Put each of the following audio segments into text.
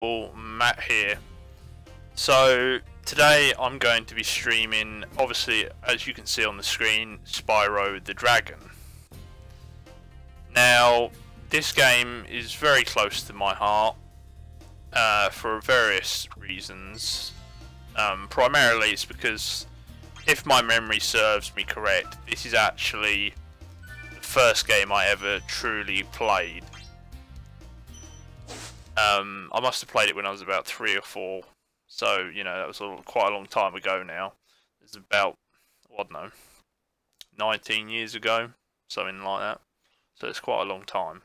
Well, Matt here. So today I'm going to be streaming, obviously as you can see on the screen, Spyro the Dragon. Now this game is very close to my heart for various reasons. Primarily it's because, if my memory serves me correct, this is actually the first game I ever truly played. I must have played it when I was about 3 or 4, so you know that was quite a long time ago now. It's about, I don't know, 19 years ago, something like that. So it's quite a long time.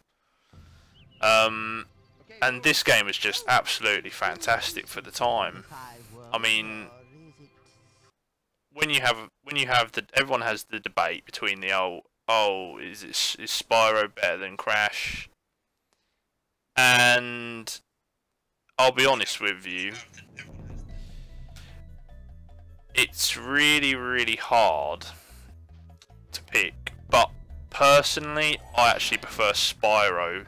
And this game was just absolutely fantastic for the time. I mean, when you have everyone has the debate between the is Spyro better than Crash? And I'll be honest with you, it's really hard to pick, but personally I actually prefer Spyro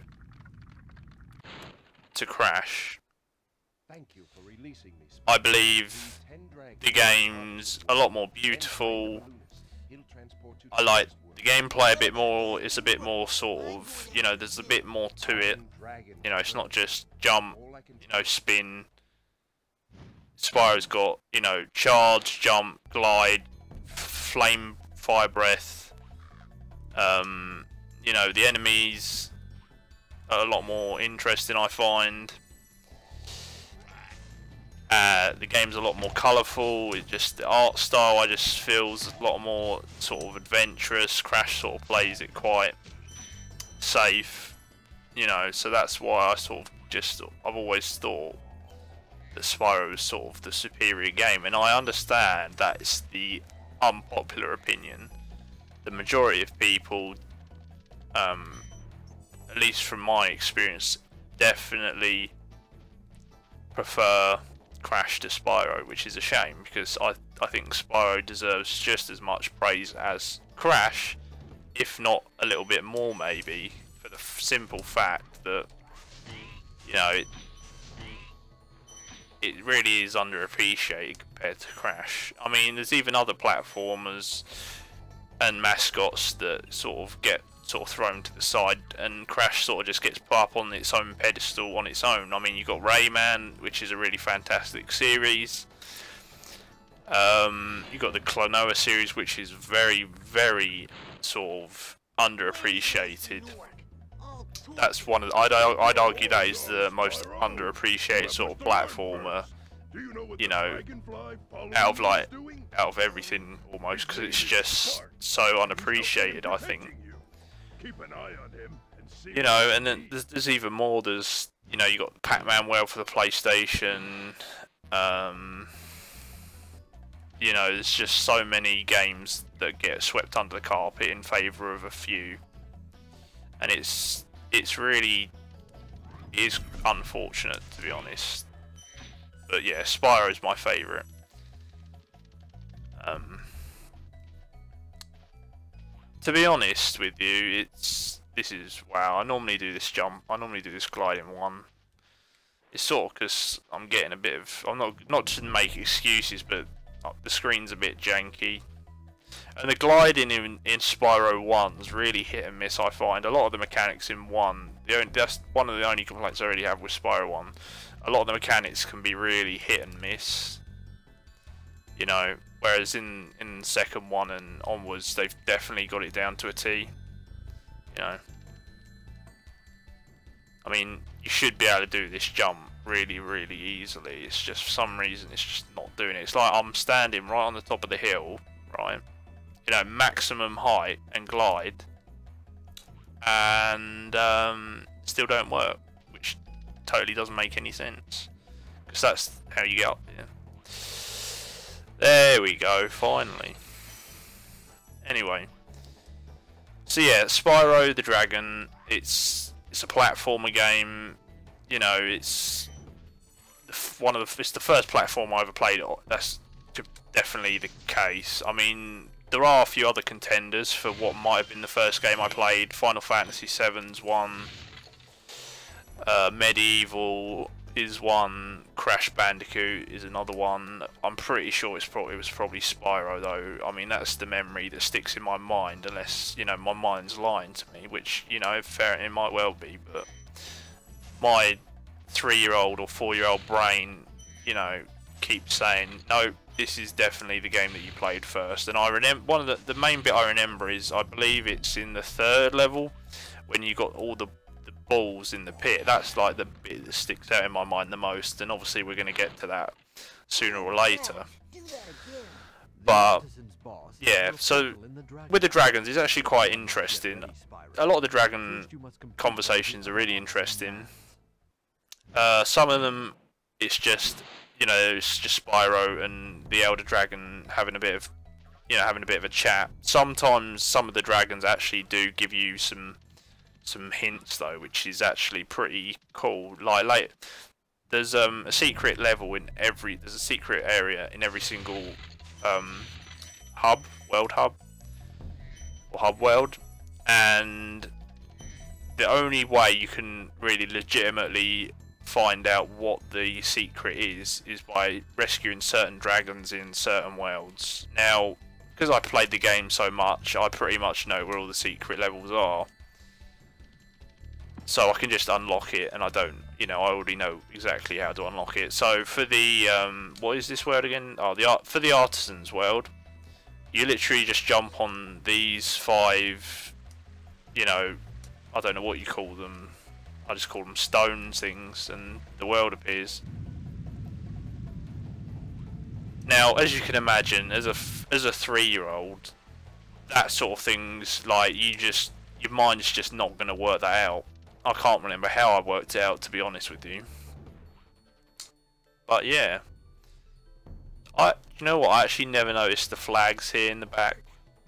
to Crash. I believe the game's a lot more beautiful. I like the gameplay a bit more. It's a bit more sort of, you know, there's a bit more to it. You know, it's not just jump, you know, spin. Spyro's got, you know, charge, jump, glide, flame, fire breath. You know, the enemies are a lot more interesting, I find. The game's a lot more colourful. The art style I just feels a lot more sort of adventurous. Crash sort of plays it quite safe, you know, so that's why I've always thought that Spyro is sort of the superior game, and I understand that it's the unpopular opinion. The majority of people, at least from my experience, definitely prefer Crash to Spyro, which is a shame, because I think Spyro deserves just as much praise as Crash, if not a little bit more maybe, for the simple fact that, you know, it really is underappreciated compared to Crash. I mean, there's even other platformers and mascots that sort of get thrown to the side, and Crash sort of just gets put up on its own pedestal on its own. I mean, you've got Rayman, which is a really fantastic series. You've got the Klonoa series, which is very sort of underappreciated. That's one of I'd argue that is the most underappreciated sort of platformer, you know, out of everything almost, because it's just so unappreciated, I think. You know, and then there's even more. There's, you know, you got Pac-Man World for the PlayStation. You know, there's just so many games that get swept under the carpet in favour of a few, and it's really is unfortunate, to be honest. But yeah, Spyro is my favourite. To be honest with you, wow. I normally do this jump. I normally do this glide in one. It's sort of because I'm getting a bit of. I'm not to make excuses, but the screen's a bit janky. And the gliding in Spyro 1's really hit and miss, I find. A lot of the mechanics in 1, that's one of the only complaints I really have with Spyro 1. A lot of the mechanics can be really hit and miss. You know, whereas in the second one and onwards, they've definitely got it down to a T. You know. I mean, you should be able to do this jump really easily. It's just, for some reason, it's just not doing it. It's like I'm standing right on the top of the hill, right? You know, maximum height and glide, and still don't work, which totally doesn't make any sense, because that's how you get up there. There we go, finally. Anyway, so yeah, Spyro the Dragon. It's a platformer game. You know, it's the first platform I ever played. That's definitely the case. I mean, there are a few other contenders for what might have been the first game I played. Final Fantasy VII's one, Medieval, is one. Crash Bandicoot is another one. I'm pretty sure it was probably Spyro though. I mean, that's the memory that sticks in my mind, unless, you know, my mind's lying to me, which, you know, fair, it might well be, but my 3-year-old or 4-year-old brain, you know, keeps saying, no, this is definitely the game that you played first. And I remember one of the main bit I remember is, I believe it's in the 3rd level when you got all the balls in the pit. That's like the bit that sticks out in my mind the most, and obviously we're going to get to that sooner or later. But yeah, so with the dragons, it's actually quite interesting. A lot of the dragon conversations are really interesting. Some of them, it's just, you know, it's just Spyro and the Elder Dragon having a bit of, you know, having a bit of a chat. Sometimes some of the dragons actually do give you some hints though, which is actually pretty cool. Like there's a secret level in every, there's a secret area in every single world hub or hub world, and the only way you can really legitimately find out what the secret is by rescuing certain dragons in certain worlds. Now, because I played the game so much, I pretty much know where all the secret levels are. So I can just unlock it, and I don't, you know, I already know exactly how to unlock it. So for the, what is this world again? Oh, for the Artisans world, you literally just jump on these 5, you know, I don't know what you call them. I just call them stone things, and the world appears. Now, as you can imagine, as a 3-year-old, that sort of things, like, your mind's just not going to work that out. I can't remember how I worked it out, to be honest with you. But yeah, you know what? I actually never noticed the flags here in the back.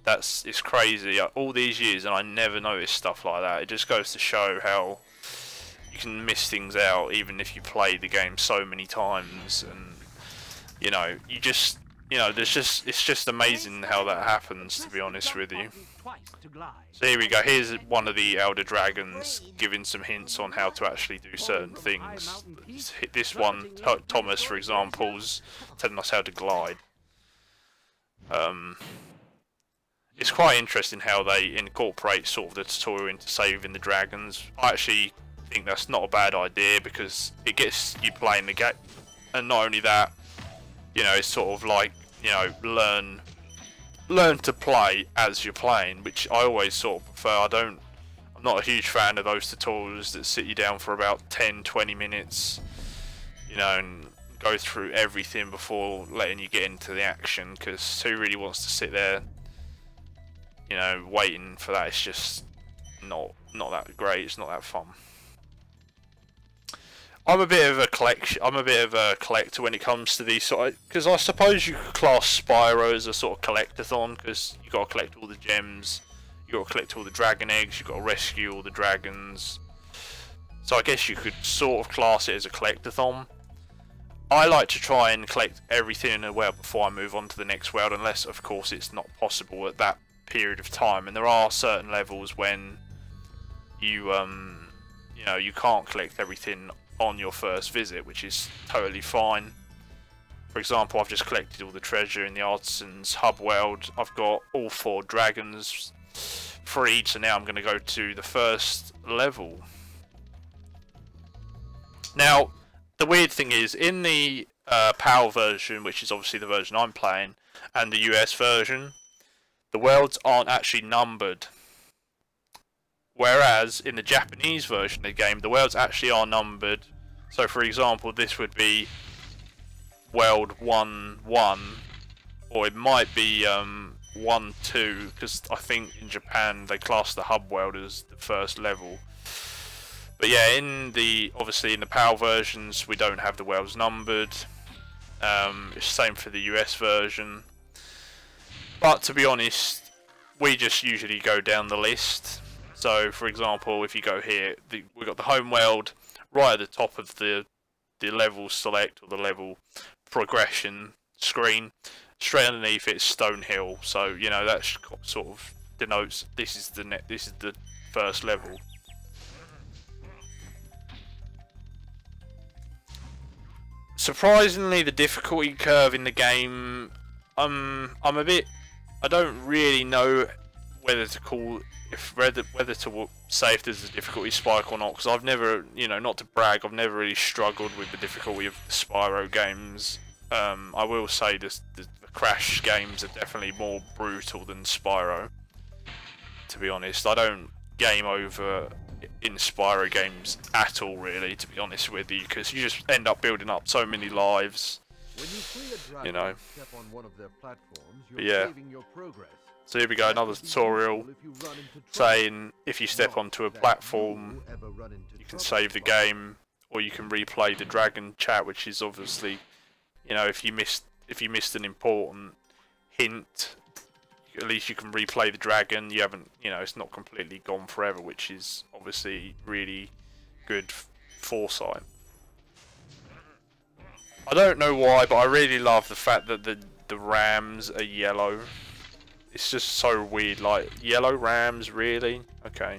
It's crazy. All these years, and I never noticed stuff like that. It just goes to show how you can miss things out, even if you play the game so many times. And you know, it's just amazing how that happens, to be honest with you. So here we go, here's one of the Elder Dragons giving some hints on how to actually do certain things. This one, Thomas for example, is telling us how to glide. It's quite interesting how they incorporate sort of the tutorial into saving the dragons. I actually think that's not a bad idea, because it gets you playing the game, and not only that, you know, it's sort of like, you know, learn to play as you're playing, which I always sort of prefer. I'm not a huge fan of those tutorials that sit you down for about 10-20 minutes, you know, and go through everything before letting you get into the action, because who really wants to sit there, you know, waiting for that? It's just not that great, it's not that fun. I'm a bit of a collector when it comes to these sort of, because I suppose you could class Spyro as a sort of collectathon, because you got to collect all the gems, you got to collect all the dragon eggs, you got to rescue all the dragons. So I guess you could sort of class it as a collectathon. I like to try and collect everything in a world before I move on to the next world, unless of course it's not possible at that period of time. And there are certain levels when you you know, you can't collect everything on your first visit, which is totally fine. For example, I've just collected all the treasure in the Artisans hub world. I've got all 4 dragons for each, so now I'm going to go to the first level. Now, the weird thing is, in the PAL version, which is obviously the version I'm playing, and the US version, the worlds aren't actually numbered. Whereas in the Japanese version of the game, the worlds actually are numbered. So for example, this would be world 1-1, or it might be 1-2, because I think in Japan they class the hub world as the first level. But yeah, obviously in the PAL versions, we don't have the worlds numbered. It's the same for the US version. But to be honest, we just usually go down the list. So, for example, if you go here, we've got the home world right at the top of the level select, or the level progression screen. Straight underneath it's Stonehill. So, you know, that sort of denotes this is the first level. Surprisingly, the difficulty curve in the game, I'm a bit, I don't really know whether to call, whether to say if there's a difficulty spike or not, because I've never, you know, not to brag, I've never really struggled with the difficulty of the Spyro games. I will say the Crash games are definitely more brutal than Spyro, to be honest. I don't game over in Spyro games at all, really, to be honest with you, because you just end up building up so many lives. When you free a dragon, you know. step on one of their platforms, But you're yeah. saving your progress. So here we go, another tutorial saying if you step onto a platform, you can save the game, or you can replay the dragon chat, which is obviously, you know, if you missed an important hint, at least you can replay the dragon. You haven't, you know, it's not completely gone forever, which is obviously really good foresight. I don't know why, but I really love the fact that the rams are yellow. It's just so weird, like, yellow rams, really? Okay.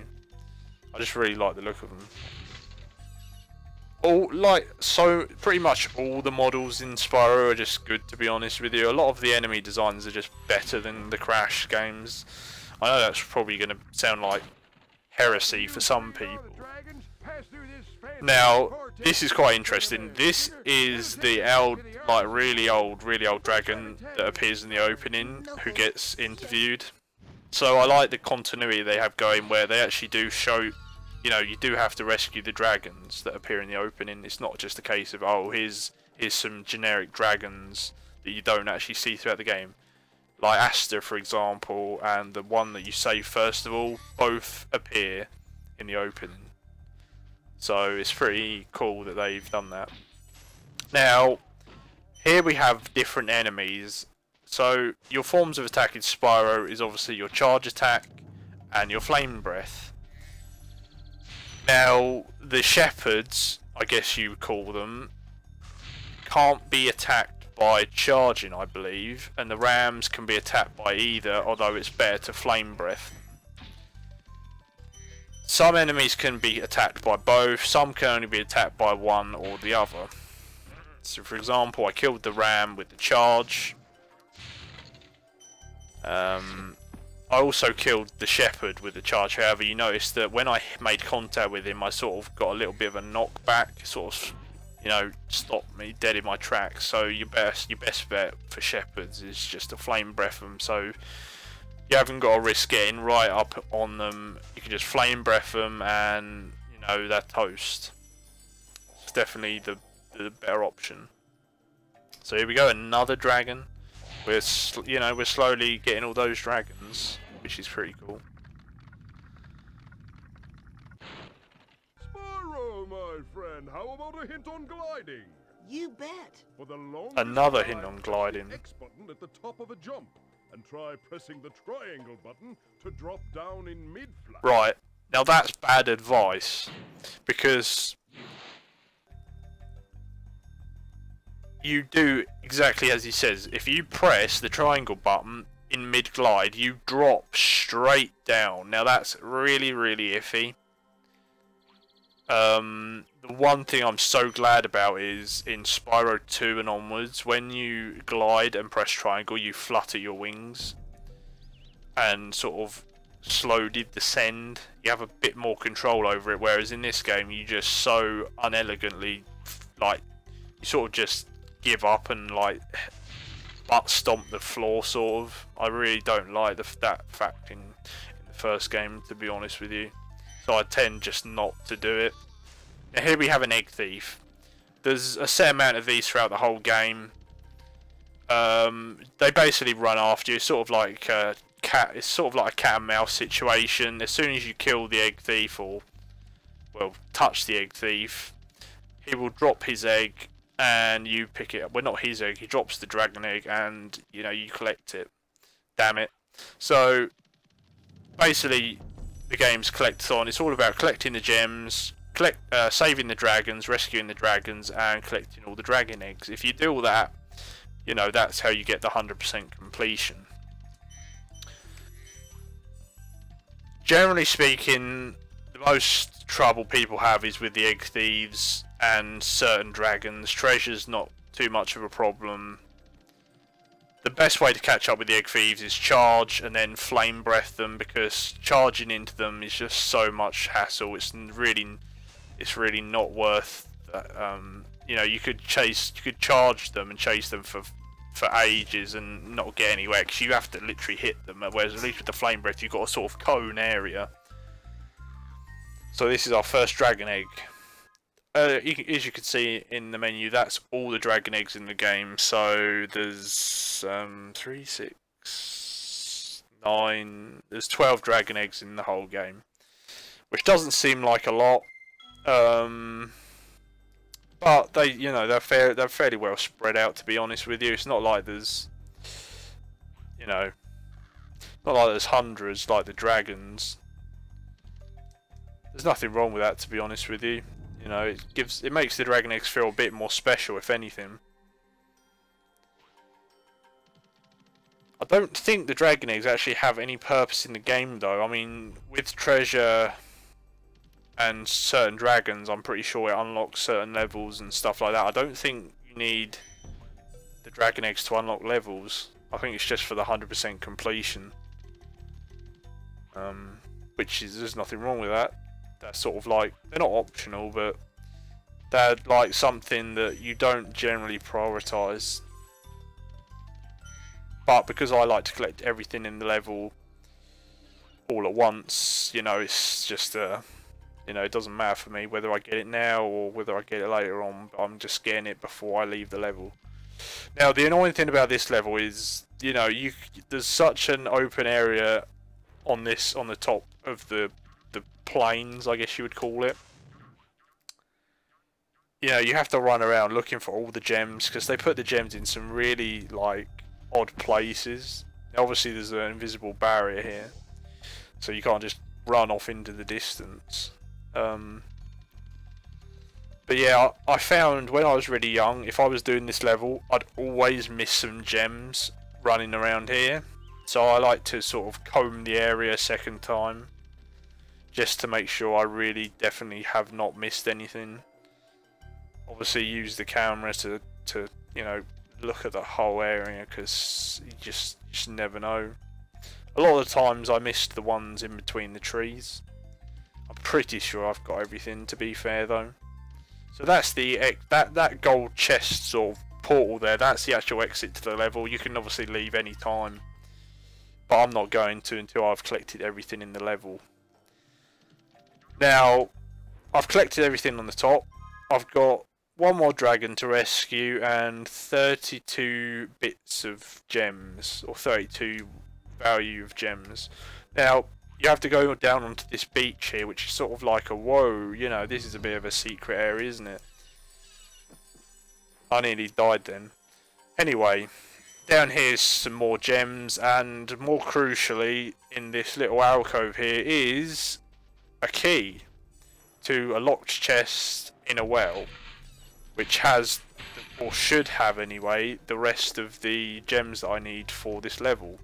I just really like the look of them. So pretty much all the models in Spyro are just good, to be honest with you. A lot of the enemy designs are just better than the Crash games. I know that's probably going to sound like heresy for some people. Now, this is quite interesting. This is the really old dragon that appears in the opening, who gets interviewed. So I like the continuity they have going, where they actually do show, you know, you do have to rescue the dragons that appear in the opening. It's not just a case of, oh, here's some generic dragons that you don't actually see throughout the game. Like Asta, for example, and the one that you save first of all, both appear in the opening. So it's pretty cool that they've done that. Now, here we have different enemies. So your forms of attack in Spyro is obviously your charge attack and your flame breath. Now, the shepherds, I guess you would call them, can't be attacked by charging, I believe, and the rams can be attacked by either, although it's better to flame breath. Some enemies can be attacked by both, some can only be attacked by one or the other. So for example, I killed the ram with the charge. I also killed the shepherd with the charge. However, you notice that when I made contact with him, I sort of got a little bit of a knockback, sort of, you know, stopped me dead in my tracks. So your best bet for shepherds is just to flame breath them. So you haven't got to risk getting right up on them. You can just flame breath them, and you know, they're toast. It's definitely the better option. So here we go, another dragon. We're slowly getting all those dragons, which is pretty cool. Spyro, my friend, how about a hint on gliding? You bet. For the longest Another time, hint on press gliding. the X button at the top of a jump, and try pressing the triangle button to drop down in mid-flight. Right, now that's bad advice, because you do exactly as he says. If you press the triangle button in mid-glide, you drop straight down. Now that's really, really iffy. The one thing I'm so glad about is in Spyro 2 and onwards, when you glide and press triangle, you flutter your wings and sort of slowly descend. You have a bit more control over it, whereas in this game you just so unelegantly, like, you sort of just give up and like butt stomp the floor, sort of. I really don't like that fact in the first game, to be honest with you. So I tend just not to do it. Now here we have an egg thief. There's a set amount of these throughout the whole game. They basically run after you. It's sort of like a cat. It's sort of like a cat and mouse situation. As soon as you kill the egg thief, or well, touch the egg thief, he will drop his egg, and you pick it up. Well, not his egg. He drops the dragon egg, and you know, you collect it. Damn it! So basically, the game's collectathon. It's all about collecting the gems, saving the dragons, rescuing the dragons, and collecting all the dragon eggs. If you do all that, you know, that's how you get the 100% completion. Generally speaking, the most trouble people have is with the egg thieves. and certain dragons. Treasure's not too much of a problem. The best way to catch up with the egg thieves is charge and then flame breath them, because charging into them is just so much hassle. It's really not worth. You know, you could charge them and chase them for ages and not get anywhere, because you have to literally hit them. Whereas at least with the flame breath, you've got a sort of cone area. So this is our first dragon egg. As you can see in the menu, that's all the dragon eggs in the game. So there's 3, 6, 9. There's 12 dragon eggs in the whole game, which doesn't seem like a lot. But they, you know, they're fairly well spread out, to be honest with you. It's not like there's, you know, not like there's hundreds like the dragons. There's nothing wrong with that, to be honest with you. You know, it makes the dragon eggs feel a bit more special, if anything. I don't think the dragon eggs actually have any purpose in the game, though. I mean, with treasure and certain dragons, I'm pretty sure it unlocks certain levels and stuff like that. I don't think you need the dragon eggs to unlock levels. I think it's just for the 100% completion. Which is, there's nothing wrong with that. That's sort of like, they're not optional, but they're like something that you don't generally prioritise. But because I like to collect everything in the level all at once, you know, it's just you know, it doesn't matter for me whether I get it now or whether I get it later on. I'm just getting it before I leave the level. Now, the annoying thing about this level is, you know, there's such an open area on the top of the plains, I guess you would call it. You know, you have to run around looking for all the gems, because they put the gems in some really, like, odd places. Now, obviously there's an invisible barrier here, so you can't just run off into the distance. But yeah, I found when I was really young, if I was doing this level, I'd always miss some gems running around here. So I like to sort of comb the area a second time, just to make sure I really definitely have not missed anything. Obviously use the camera to you know, look at the whole area, because you just never know. A lot of the times I missed the ones in between the trees. I'm pretty sure I've got everything, to be fair though. So that's that gold chest sort of portal there. That's the actual exit to the level. You can obviously leave any time, but I'm not going to until I've collected everything in the level. Now, I've collected everything on the top. I've got one more dragon to rescue and 32 bits of gems, or 32 value of gems. Now, you have to go down onto this beach here, which is sort of like a, whoa, you know, this is a bit of a secret area, isn't it? I nearly died then. Anyway, down here's some more gems, and more crucially, in this little alcove here is a key to a locked chest in a well, which has, or should have anyway, the rest of the gems that I need for this level.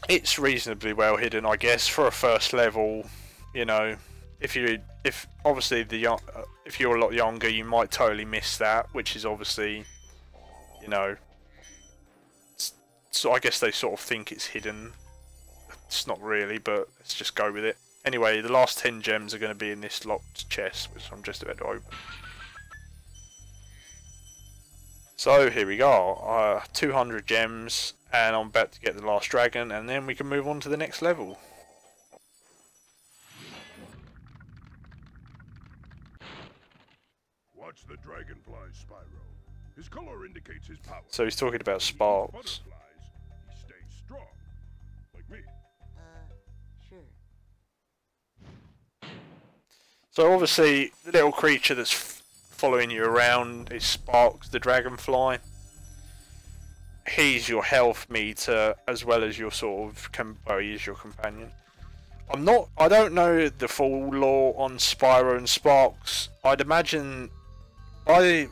It's reasonably well hidden, I guess, for a first level. You know, if obviously if you're a lot younger, you might totally miss that, which is obviously, you know, so I guess they sort of think it's hidden. It's not really, but let's just go with it. Anyway, the last 10 gems are going to be in this locked chest, which I'm just about to open. So here we go, 200 gems, and I'm about to get the last dragon, and then we can move on to the next level. Watch the dragonfly, Spyro. His color indicates his power. So he's talking about sparks. Butterflies, he stays strong, like me. Sure. So obviously, the little creature that's following you around is Sparks, the dragonfly. He's your health meter, as well as your sort of, well, he is your companion. I don't know the full lore on Spyro and Sparks. I'd imagine, by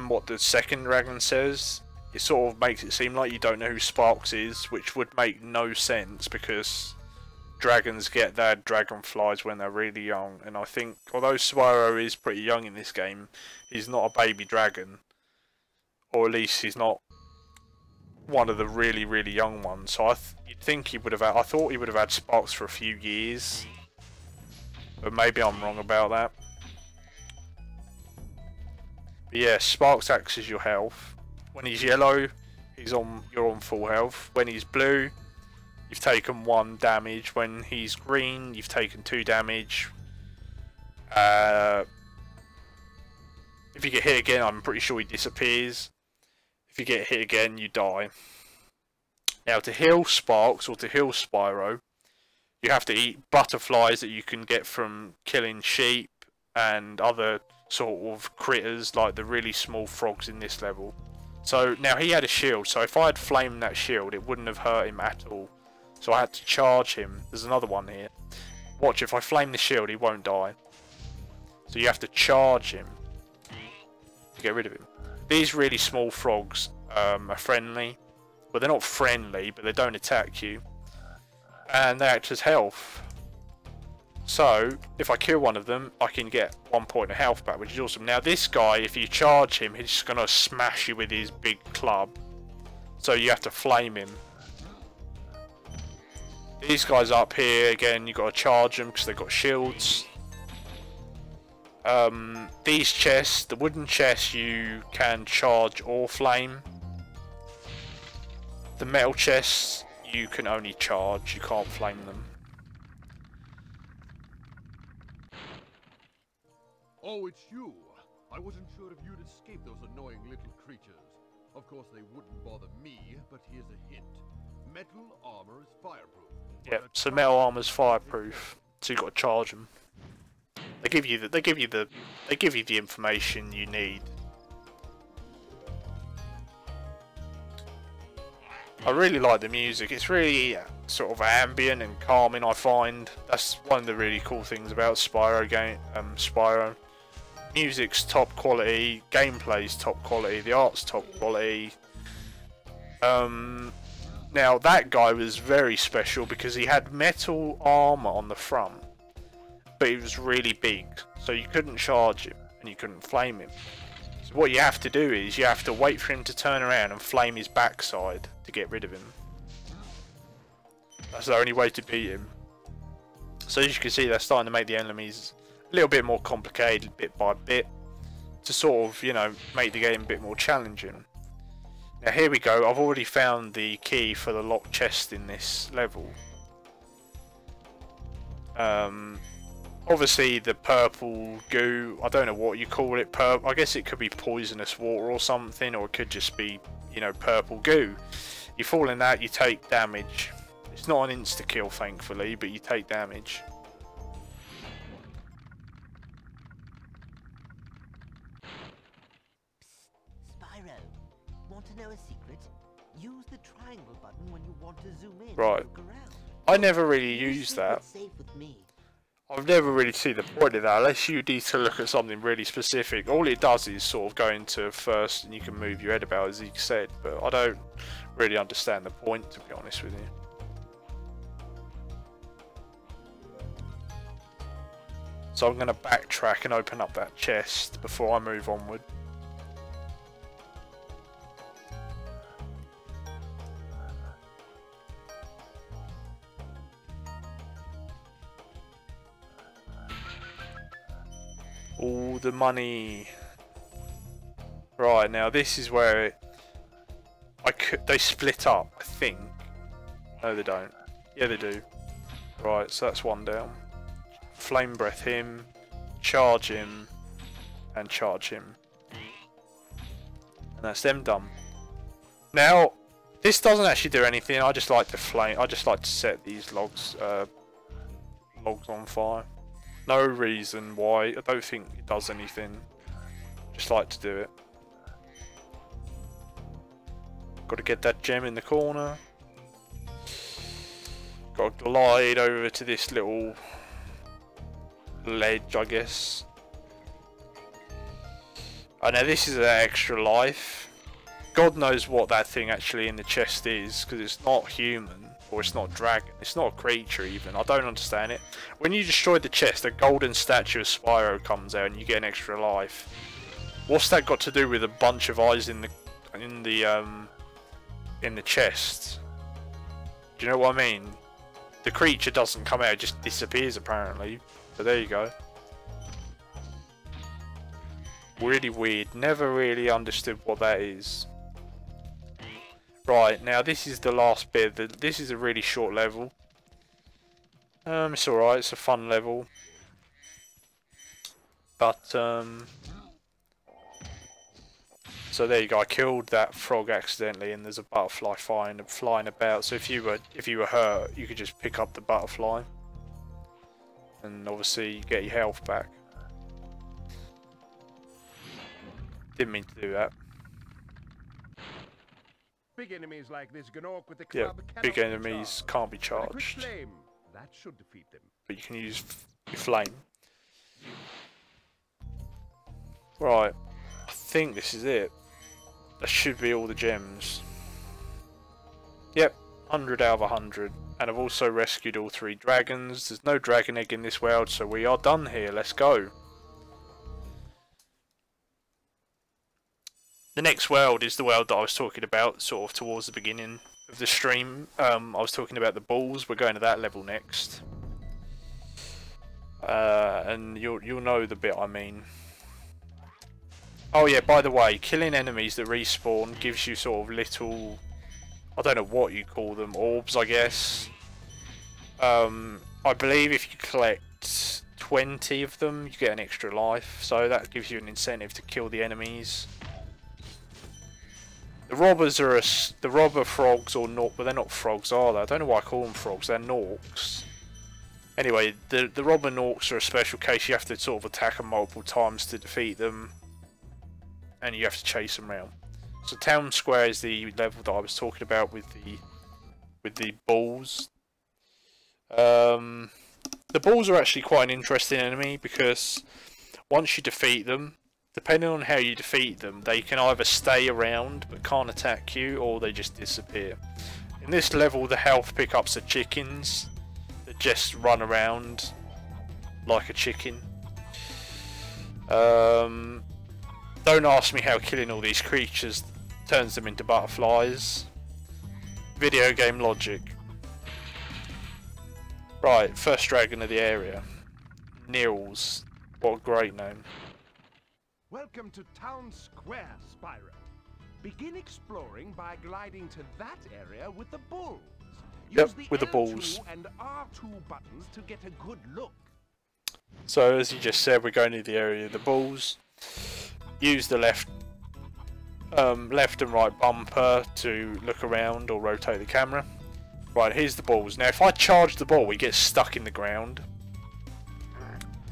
what the second dragon says, it sort of makes it seem like you don't know who Sparks is, which would make no sense, because dragons get their dragonflies when they're really young, and I think although Spyro is pretty young in this game, he's not a baby dragon, or at least he's not one of the really young ones. So you'd think he would have had, I thought he would have had sparks for a few years, but maybe I'm wrong about that. But yeah, sparks acts as your health. When he's yellow, you're on full health. When he's blue, you've taken 1 damage. When he's green, you've taken 2 damage. If you get hit again, I'm pretty sure he disappears. If you get hit again, you die. Now, to heal Sparks, or to heal Spyro, you have to eat butterflies that you can get from killing sheep and other sort of critters, like the really small frogs in this level. So, now he had a shield, so if I had flamed that shield, it wouldn't have hurt him at all. So I had to charge him. There's another one here. Watch, if I flame the shield, he won't die. So you have to charge him to get rid of him. These really small frogs are friendly. Well, they're not friendly, but they don't attack you. And they act as health. So, if I kill one of them, I can get 1 point of health back, which is awesome. Now, this guy, if you charge him, he's just going to smash you with his big club. So you have to flame him. These guys up here, again, you've got to charge them because they've got shields. These chests, the wooden chests, you can charge or flame. The metal chests, you can only charge, you can't flame them. Oh, it's you. I wasn't sure if you'd escape those annoying little creatures. Of course, they wouldn't bother me, but here's a hint. Metal armor is fireproof. Yep, so metal armor's fireproof, so you got to charge them. They give you the information you need. I really like the music. It's really sort of ambient and calming, I find. That's one of the really cool things about Spyro. Music's top quality, gameplay's top quality, the art's top quality. Now that guy was very special because he had metal armor on the front, but he was really big, so you couldn't charge him and you couldn't flame him. So what you have to do is you have to wait for him to turn around and flame his backside to get rid of him. That's the only way to beat him. So as you can see, they're starting to make the enemies a little bit more complicated bit by bit to sort of, you know, make the game a bit more challenging. Now here we go, I've already found the key for the locked chest in this level. Obviously the purple goo, I don't know what you call it, I guess it could be poisonous water or something, or it could just be, you know, purple goo. You fall in that, you take damage. It's not an insta-kill thankfully, but you take damage. Spyro, want to know a secret? Use the triangle button when you want to zoom in. Right. And look around. I never really use that. Safe with me. I've never really seen the point of that unless you need to look at something really specific. All it does is sort of go into first and you can move your head about, as he said, but I don't really understand the point, to be honest with you. So I'm going to backtrack and open up that chest before I move onward. All the money. Right, now this is where they split up, I think. No, they don't. Yeah, they do. Right, so that's one down. Flame breath him, charge him, and charge him. And that's them done. Now, this doesn't actually do anything. I just like to set these logs on fire. No reason why. I don't think it does anything. Just like to do it. Got to get that gem in the corner. Got to glide over to this little ledge, I guess. Oh, now this is an extra life. God knows what that thing actually in the chest is, because it's not human. Or it's not a dragon. It's not a creature even. I don't understand it. When you destroy the chest, a golden statue of Spyro comes out and you get an extra life. What's that got to do with a bunch of eyes in the chest? Do you know what I mean? The creature doesn't come out, it just disappears apparently. So there you go. Really weird. Never really understood what that is. Right, now this is the last bit. This is a really short level. It's alright, it's a fun level. But, so there you go, I killed that frog accidentally and there's a butterfly flying about. So if you were hurt, you could just pick up the butterfly. And obviously you get your health back. Didn't mean to do that. Big enemies like this Gnorc with the Yeah, club big cannot be enemies charged. can't be But a quick charged. flame, that should defeat them. But you can use your flame. Right, I think this is it. That should be all the gems. Yep, 100 out of 100. And I've also rescued all 3 dragons. There's no dragon egg in this world, so we are done here. Let's go. The next world is the world that I was talking about sort of towards the beginning of the stream. I was talking about the balls. We're going to that level next. And you'll know the bit I mean. Oh yeah, by the way, killing enemies that respawn gives you sort of little, I don't know what you call them, orbs I guess. I believe if you collect 20 of them you get an extra life, so that gives you an incentive to kill the enemies. The robbers are the robber frogs, or not, but they're not frogs, are they? I don't know why I call them frogs, they're Norks. Anyway, the robber Norks are a special case. You have to sort of attack them multiple times to defeat them, and you have to chase them around. So Town Square is the level that I was talking about with the balls. The balls are actually quite an interesting enemy because once you defeat them, depending on how you defeat them, they can either stay around but can't attack you, or they just disappear. In this level, the health pickups are chickens that just run around like a chicken. Don't ask me how killing all these creatures turns them into butterflies. Video game logic. Right, first dragon of the area. Nils. What a great name. Welcome to Town Square, Spyro. Begin exploring by gliding to that area with the bulls. Yep, Use with the L2 bulls. and R2 buttons to get a good look. So as you just said, we're going to the area of the balls. Use the left and right bumper to look around or rotate the camera. Right, here's the balls. Now if I charge the ball, we get stuck in the ground.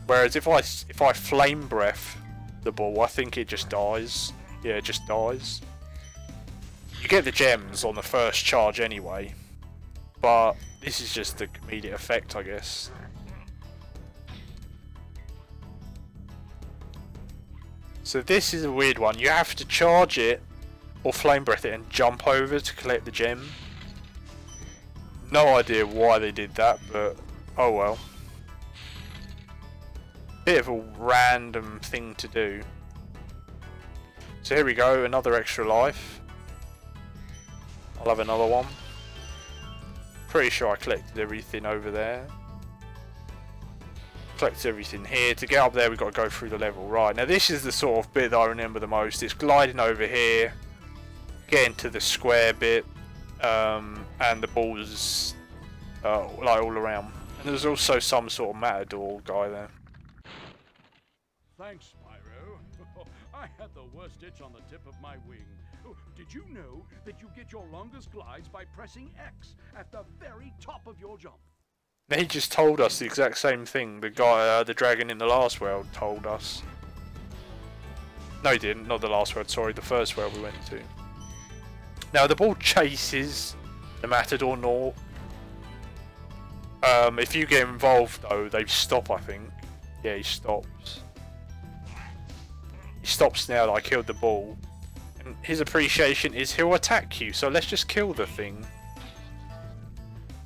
Whereas if I flame breath the ball, I think it just dies. Yeah, it just dies. You get the gems on the first charge anyway, but this is just the comedic effect, I guess. So this is a weird one. You have to charge it or flame breath it and jump over to collect the gem. No idea why they did that, but oh well. Bit of a random thing to do. So here we go, another extra life. I'll have another one. Pretty sure I collected everything over there. Collected everything here. To get up there we've got to go through the level. Right, now this is the sort of bit that I remember the most. It's gliding over here, getting to the square bit, and the balls like all around. And there's also some sort of matador guy there. Thanks, Spyro. I had the worst itch on the tip of my wing. Oh, did you know that you get your longest glides by pressing X at the very top of your jump? He just told us the exact same thing the guy, the dragon in the last world told us. No he didn't, not the last world, sorry, the first world we went to. Now the ball chases the matador Nork. If you get involved though, they stop, I think. Yeah, he stops. He stops now that I killed the ball. And his appreciation is he'll attack you, so let's just kill the thing.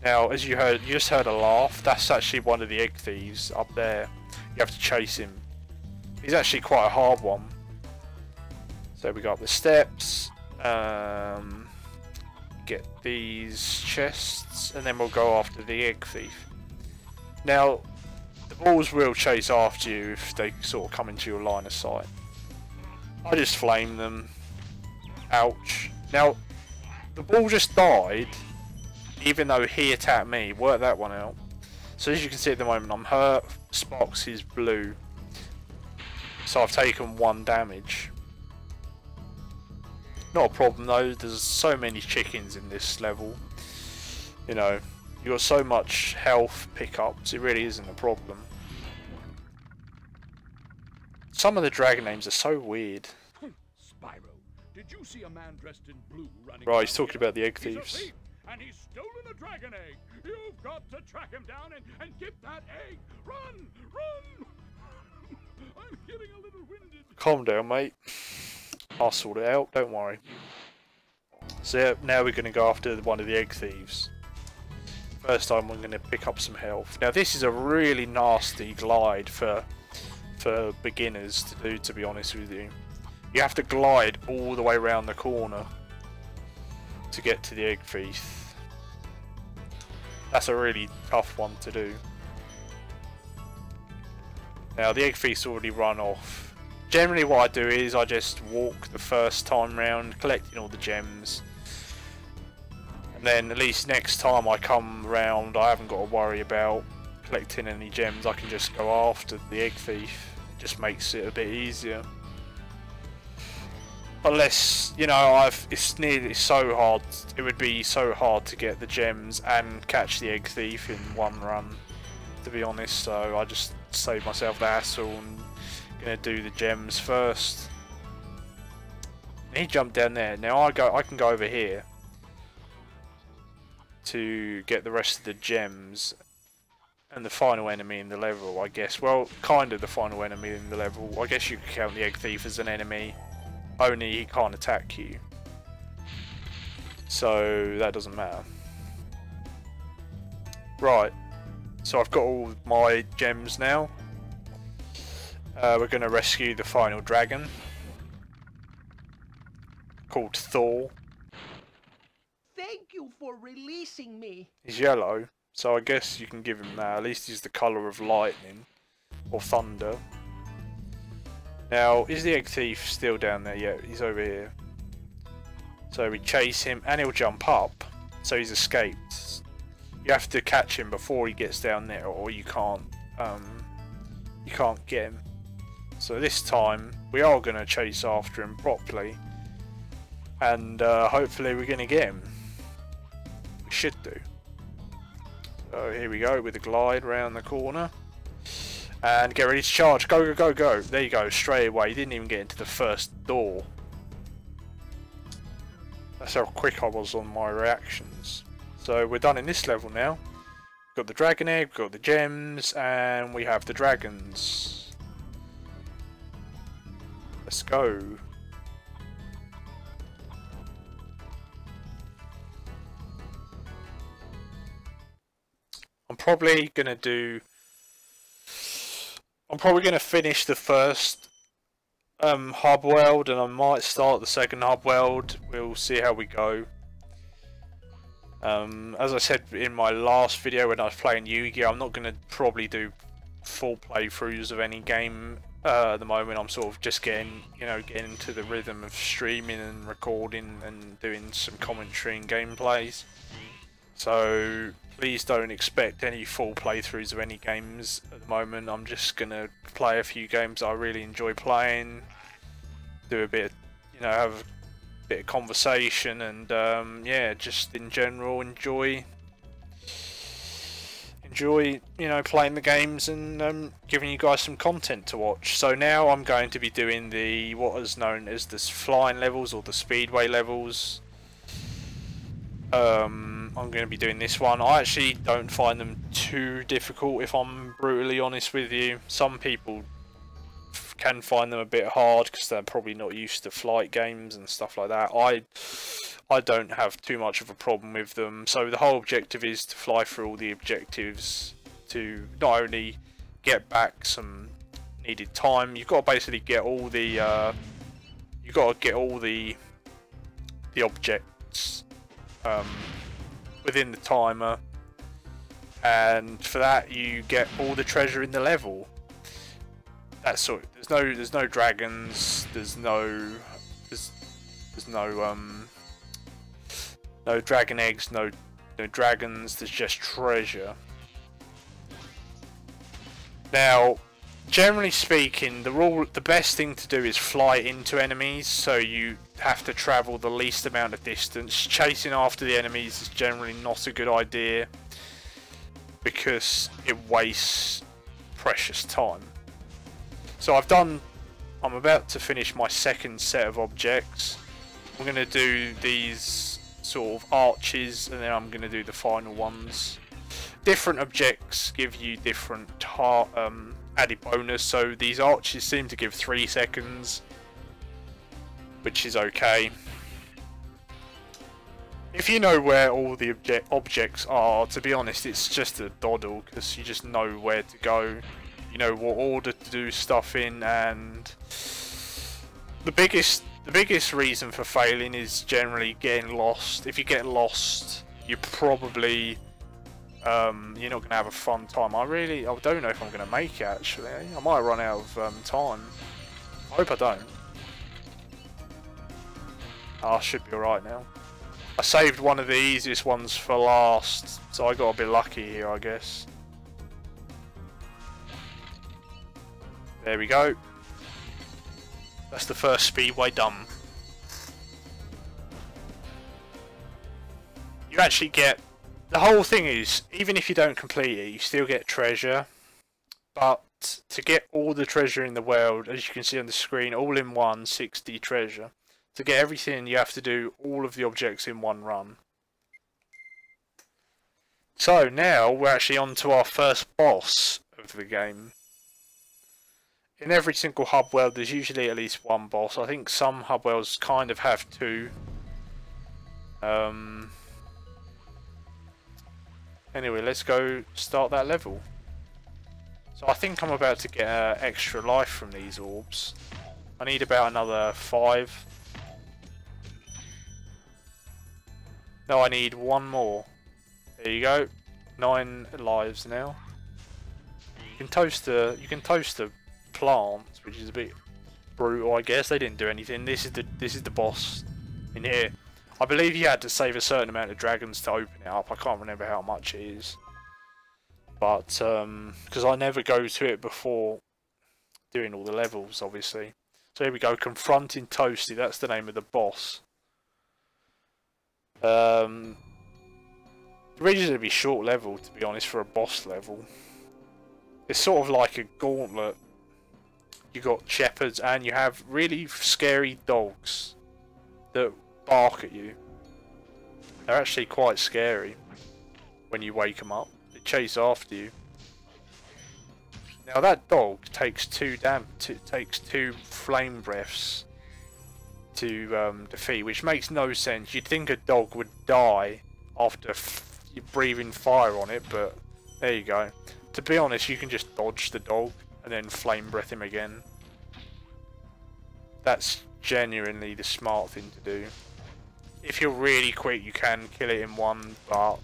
Now, as you heard, you just heard a laugh. That's actually one of the egg thieves up there. You have to chase him. He's actually quite a hard one. So we got the steps. Get these chests, and then we'll go after the egg thief. Now, the balls will chase after you if they sort of come into your line of sight. I just flame them. Ouch. Now, the ball just died, even though he attacked me. Work that one out. So as you can see at the moment, I'm hurt. Spox is blue. So I've taken 1 damage. Not a problem though, there's so many chickens in this level. You know, you got so much health pickups, it really isn't a problem. Some of the dragon names are so weird. Spyro, did you see a man dressed in blue running? Right, he's talking about the egg He's a thieves. thief, and he's stolen a dragon egg. You've got to track him down and get that egg. Run! Run! I'm getting a little winded. Calm down, mate. I'll sort it out, don't worry. So yeah, now we're going to go after one of the egg thieves. First time we're going to pick up some health. Now this is a really nasty glide for beginners to do, to be honest with you. You have to glide all the way around the corner to get to the egg thief. That's a really tough one to do. Now the egg thief's already run off. Generally what I do is I just walk the first time round, collecting all the gems. And then at least next time I come round, I haven't got to worry about collecting any gems. I can just go after the egg thief. It just makes it a bit easier. Unless, you know, it's so hard. It would be so hard to get the gems and catch the egg thief in one run, to be honest. So I just save myself the hassle and gonna do the gems first. And he jumped down there. Now I can go over here to get the rest of the gems and the final enemy in the level, I guess. Well, kind of the final enemy in the level. I guess you could count the egg thief as an enemy, only he can't attack you, so that doesn't matter. Right, so I've got all my gems now. We're going to rescue the final dragon, called Thor. Thank you for releasing me. He's yellow, so I guess you can give him that. At least he's the colour of lightning, or thunder. Now, is the egg thief still down there? Yeah, he's over here. So we chase him, and he'll jump up, so he's escaped. You have to catch him before he gets down there, or you can't get him. So this time we are going to chase after him properly, and hopefully we're going to get him. We should do. So here we go with the glide round the corner, and get ready to charge. Go, go, go, go! There you go, straight away. You didn't even get into the first door. That's how quick I was on my reactions. So we're done in this level now. We've got the dragon egg, we've got the gems, and we have the dragons. Let's go. I'm probably gonna finish the first hub world, and I might start the second hub world. We'll see how we go. As I said in my last video when I was playing Yu-Gi-Oh, I'm not gonna probably do full playthroughs of any game. At the moment I'm sort of just getting into the rhythm of streaming and recording and doing some commentary and gameplays. So please don't expect any full playthroughs of any games at the moment. I'm just gonna play a few games I really enjoy playing, do a bit of, have a bit of conversation, and yeah, just in general enjoy playing the games and giving you guys some content to watch. So now I'm going to be doing what is known as the flying levels, or the speedway levels. I'm going to be doing this one. I actually don't find them too difficult, if I'm brutally honest with you. Some people can find them a bit hard because they're probably not used to flight games and stuff like that. I don't have too much of a problem with them. So the whole objective is to fly through all the objectives to not only get back some needed time. You've got to basically get all the the objects within the timer, and for that you get all the treasure in the level. That's sort. There's no dragons. There's no dragon eggs. No dragons. There's just treasure. Now, generally speaking, the best thing to do is fly into enemies, so you have to travel the least amount of distance. Chasing after the enemies is generally not a good idea because it wastes precious time. So I'm about to finish my second set of objects. I'm going to do these sort of arches, and then I'm going to do the final ones. Different objects give you different added bonus, so these arches seem to give 3 seconds, which is okay. If you know where all the objects are, to be honest, it's just a doddle, because you just know where to go, you know what order to do stuff in, and the biggest reason for failing is generally getting lost. If you get lost, you probably you're not going to have a fun time. I don't know if I'm going to make it, actually. I might run out of time. I hope I don't. I should be alright now. I saved one of the easiest ones for last, so I got a bit lucky here, I guess. There we go. That's the first speedway done. You actually get... The whole thing is, even if you don't complete it, you still get treasure. But to get all the treasure in the world, as you can see on the screen, all in one, 60 treasure. To get everything, you have to do all of the objects in one run. So now we're actually on to our first boss of the game. In every single hub world, there's usually at least one boss. I think some hub worlds kind of have two. Anyway, let's go start that level. So I think I'm about to get extra life from these orbs. I need about another 5. No, I need 1 more. There you go. 9 lives now. You can toast the plants, which is a bit brutal, I guess. They didn't do anything. This is the boss in here. I believe you had to save a certain amount of dragons to open it up. I can't remember how much it is, but because I never go to it before doing all the levels, obviously. So here we go, confronting Toasty. That's the name of the boss. Originally it'd be short level, to be honest, for a boss level. It's sort of like a gauntlet. You got shepherds and you have really scary dogs that bark at you. They're actually quite scary when you wake them up. They chase after you. Now that dog takes 2 flame breaths to defeat, which makes no sense. You'd think a dog would die after breathing fire on it, but there you go. To be honest, you can just dodge the dog and then flame breath him again. That's genuinely the smart thing to do. If you're really quick, you can kill it in one, but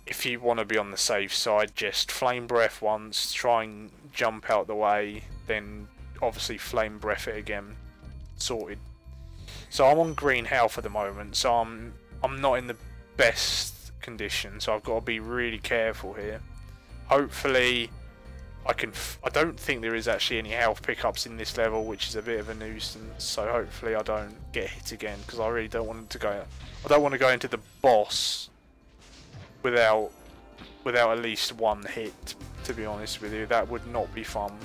if you want to be on the safe side, just flame breath once, try and jump out the way, then obviously flame breath it again. Sorted. So I'm on green health at the moment, so I'm not in the best condition, so I've got to be really careful here. Hopefully I don't think there is actually any health pickups in this level, which is a bit of a nuisance, so hopefully I don't get hit again, because I really don't want to go. I don't want to go into the boss without at least 1 hit, to be honest with you. That would not be fun.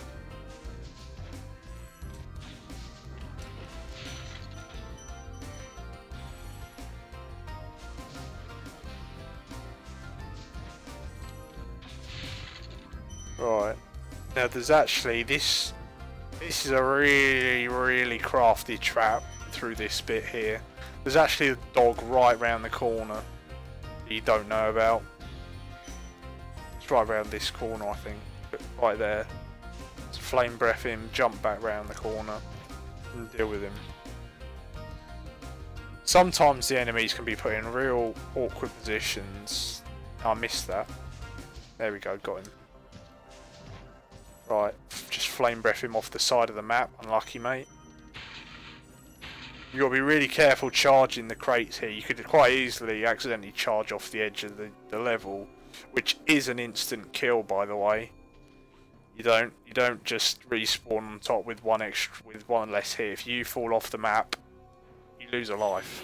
Right. Now there's actually this is a really crafty trap. through this bit here. There's actually a dog right round the corner that you don't know about. It's right around this corner, I think. But right there. So flame breath him, jump back round the corner, and deal with him. Sometimes the enemies can be put in real awkward positions. I missed that. There we go, got him. Right, just flame breath him off the side of the map. Unlucky, mate. You got to be really careful charging the crates here. You could quite easily accidentally charge off the edge of the level, which is an instant kill, by the way. You don't just respawn on top with one less hit. If you fall off the map, you lose a life.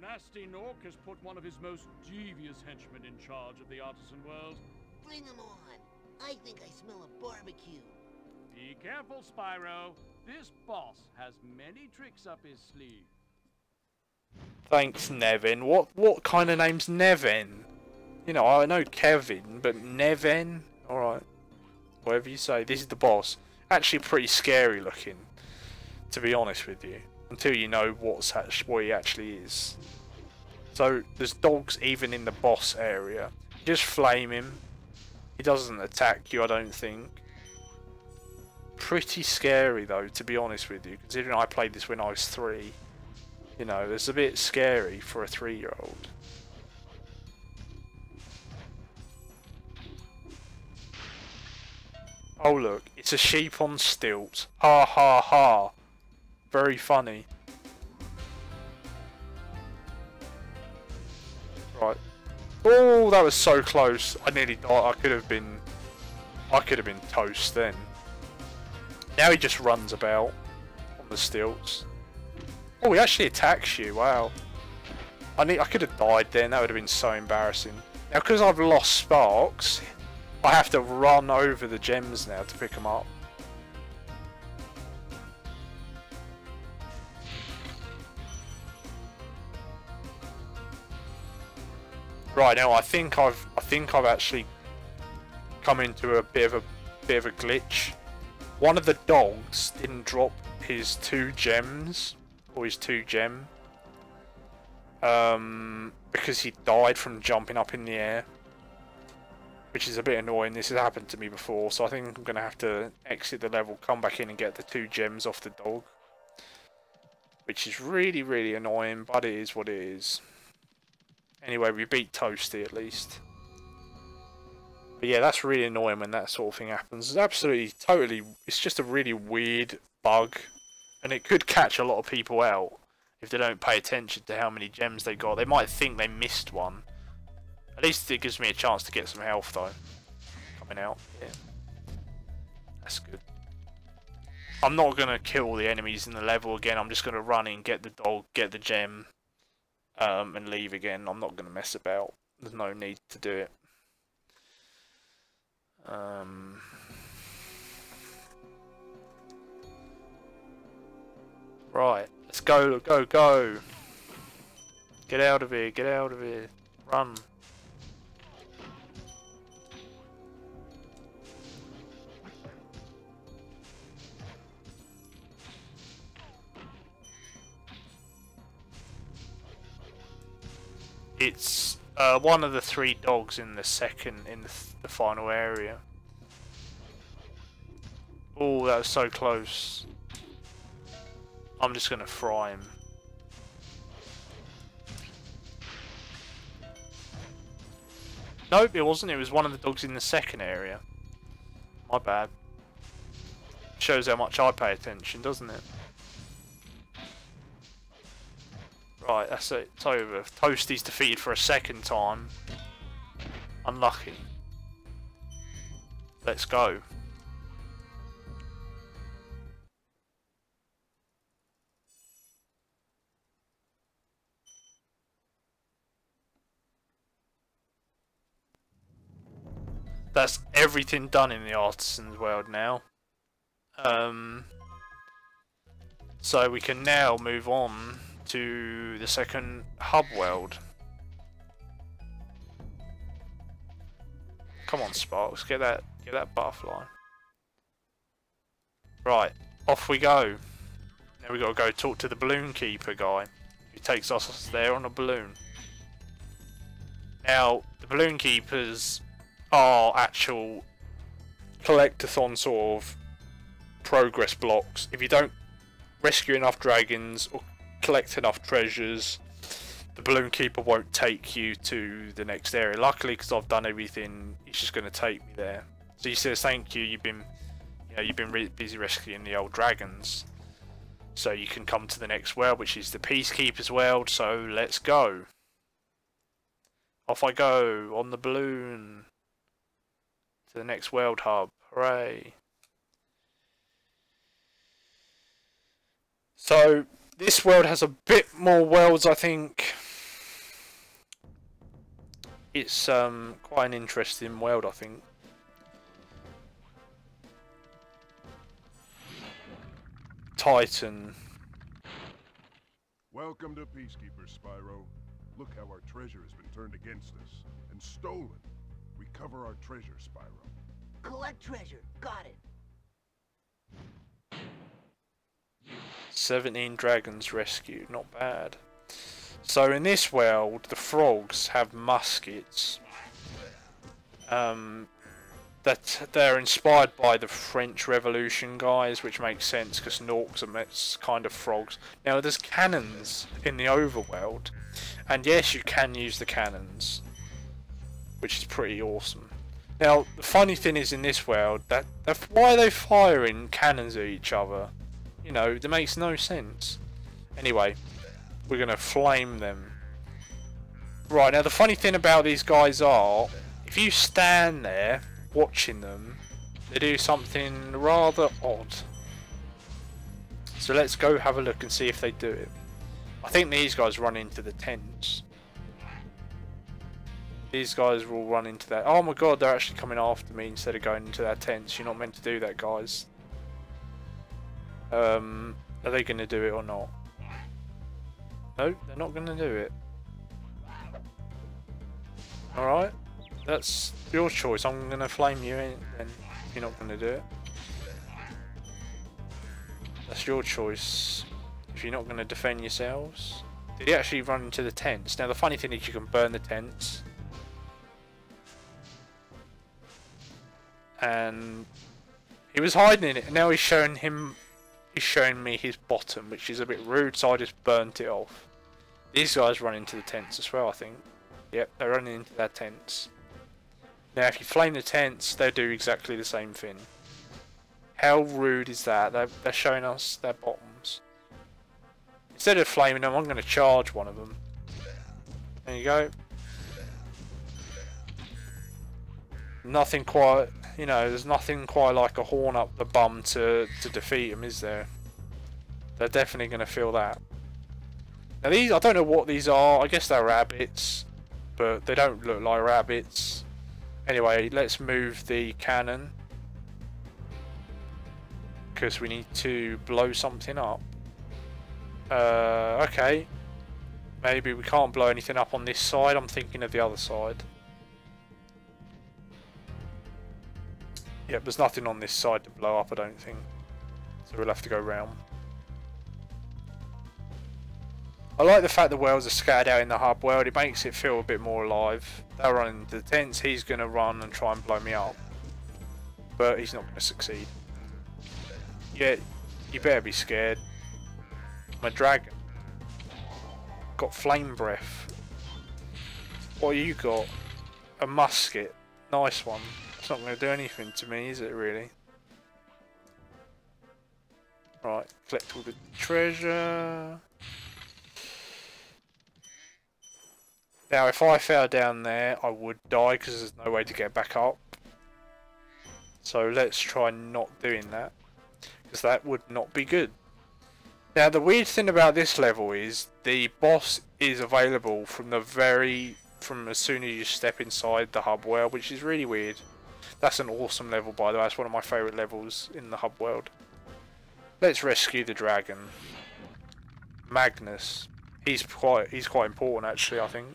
Nasty Nork has put one of his most devious henchmen in charge of the artisan world. Bring him on. I think I smell a barbecue. Be careful, Spyro. This boss has many tricks up his sleeve. Thanks, Nevin. What kind of name's Nevin? You know, I know Kevin, but Nevin? Alright. Whatever you say. This is the boss. Actually pretty scary looking, to be honest with you. Until you know what he actually is. So, there's dogs even in the boss area. You just flame him. He doesn't attack you, I don't think. Pretty scary though, to be honest with you. Considering I played this when I was 3. You know, it's a bit scary for a 3-year-old. Oh look, it's a sheep on stilts. Ha ha ha. Very funny. Right. Oh, that was so close. I nearly died. I could have been toast then. Now he just runs about on the stilts. Oh, he actually attacks you. Wow. I could have died then. That would have been so embarrassing. Now, because I've lost sparks, I have to run over the gems now to pick them up. Right now, I think I've actually come into a bit of a glitch. One of the dogs didn't drop his 2 gems, or his 2 gem, because he died from jumping up in the air, which is a bit annoying. This has happened to me before, so I think I'm gonna have to exit the level, come back in and get the 2 gems off the dog, which is really, really annoying, but it is what it is. Anyway, we beat Toasty at least. But yeah, that's really annoying when that sort of thing happens. It's absolutely, totally, it's just a really weird bug. And it could catch a lot of people out if they don't pay attention to how many gems they got. They might think they missed one. At least it gives me a chance to get some health though. Coming out, yeah. That's good. I'm not going to kill the enemies in the level again. I'm just going to run in, get the dog, get the gem. And leave again. I'm not going to mess about. There's no need to do it. Right, let's go, go, go. Get out of here, get out of here. Run. It's one of the 3 dogs in the the final area. Oh, that was so close. I'm just gonna fry him. Nope, it wasn't. It was one of the dogs in the second area. My bad. Shows how much I pay attention, doesn't it? Right, that's it. It's over. Toasty's defeated for a 2nd time. Unlucky. Let's go. That's everything done in the Artisan's world now. So we can now move on to the second hub world. Come on, Sparks, get that butterfly. Right, off we go. Now we got to go talk to the balloon keeper guy, who takes us there on a balloon. Now, the balloon keepers are actual collectathon sort of progress blocks. If you don't rescue enough dragons or collect enough treasures, the balloon keeper won't take you to the next area. Luckily, because I've done everything, he's just going to take me there. So he says, "Thank you. You've been really busy rescuing the old dragons, so you can come to the next world, which is the Peacekeeper's world. So let's go." Off I go on the balloon to the next world hub. Hooray! So this world has a bit more worlds, I think. It's quite an interesting world, I think. Titan. Welcome to Peacekeeper, Spyro. Look how our treasure has been turned against us and stolen. Recover our treasure, Spyro. Collect treasure. Got it. 17 dragons rescued, not bad. So in this world, the frogs have muskets. That they're inspired by the French Revolution guys, which makes sense because Norks are kind of frogs. Now there's cannons in the overworld, and yes, you can use the cannons, which is pretty awesome. Now the funny thing is in this world that why are they firing cannons at each other? You know, that makes no sense. Anyway, we're gonna flame them. Right, now the funny thing about these guys are, if you stand there watching them, they do something rather odd. So let's go have a look and see if they do it. I think these guys run into the tents. These guys will run into that. Oh my god, they're actually coming after me instead of going into their tents. You're not meant to do that, guys. Are they going to do it or not? No, they're not going to do it. Alright, that's your choice. I'm going to flame you in, and you're not going to do it. That's your choice. If you're not going to defend yourselves. Did he actually run into the tents? Now the funny thing is you can burn the tents. And he was hiding in it, and now he's showing me his bottom, which is a bit rude, so I just burnt it off. These guys run into the tents as well, I think. Yep, they're running into their tents. Now if you flame the tents, they'll do exactly the same thing. How rude is that? They're showing us their bottoms. Instead of flaming them, I'm going to charge one of them. There you go. Nothing quite, you know, there's nothing quite like a horn up the bum to defeat them, is there? They're definitely going to feel that. Now these, I don't know what these are. I guess they're rabbits, but they don't look like rabbits. Anyway, let's move the cannon, because we need to blow something up. Okay. Maybe we can't blow anything up on this side. I'm thinking of the other side. Yep, there's nothing on this side to blow up, I don't think. So we'll have to go round. I like the fact the worlds are scattered out in the hub world. It makes it feel a bit more alive. They're running into the tents. He's going to run and try and blow me up. But he's not going to succeed. Yeah, you better be scared. I'm a dragon. Got flame breath. What you got? A musket. Nice one. It's not going to do anything to me, is it really? Right, collect all the treasure. Now if I fell down there, I would die because there's no way to get back up. So let's try not doing that, because that would not be good. Now the weird thing about this level is the boss is available from as soon as you step inside the hub world, which is really weird. That's an awesome level, by the way. That's one of my favourite levels in the hub world. Let's rescue the dragon. Magnus. He's quite important actually, I think.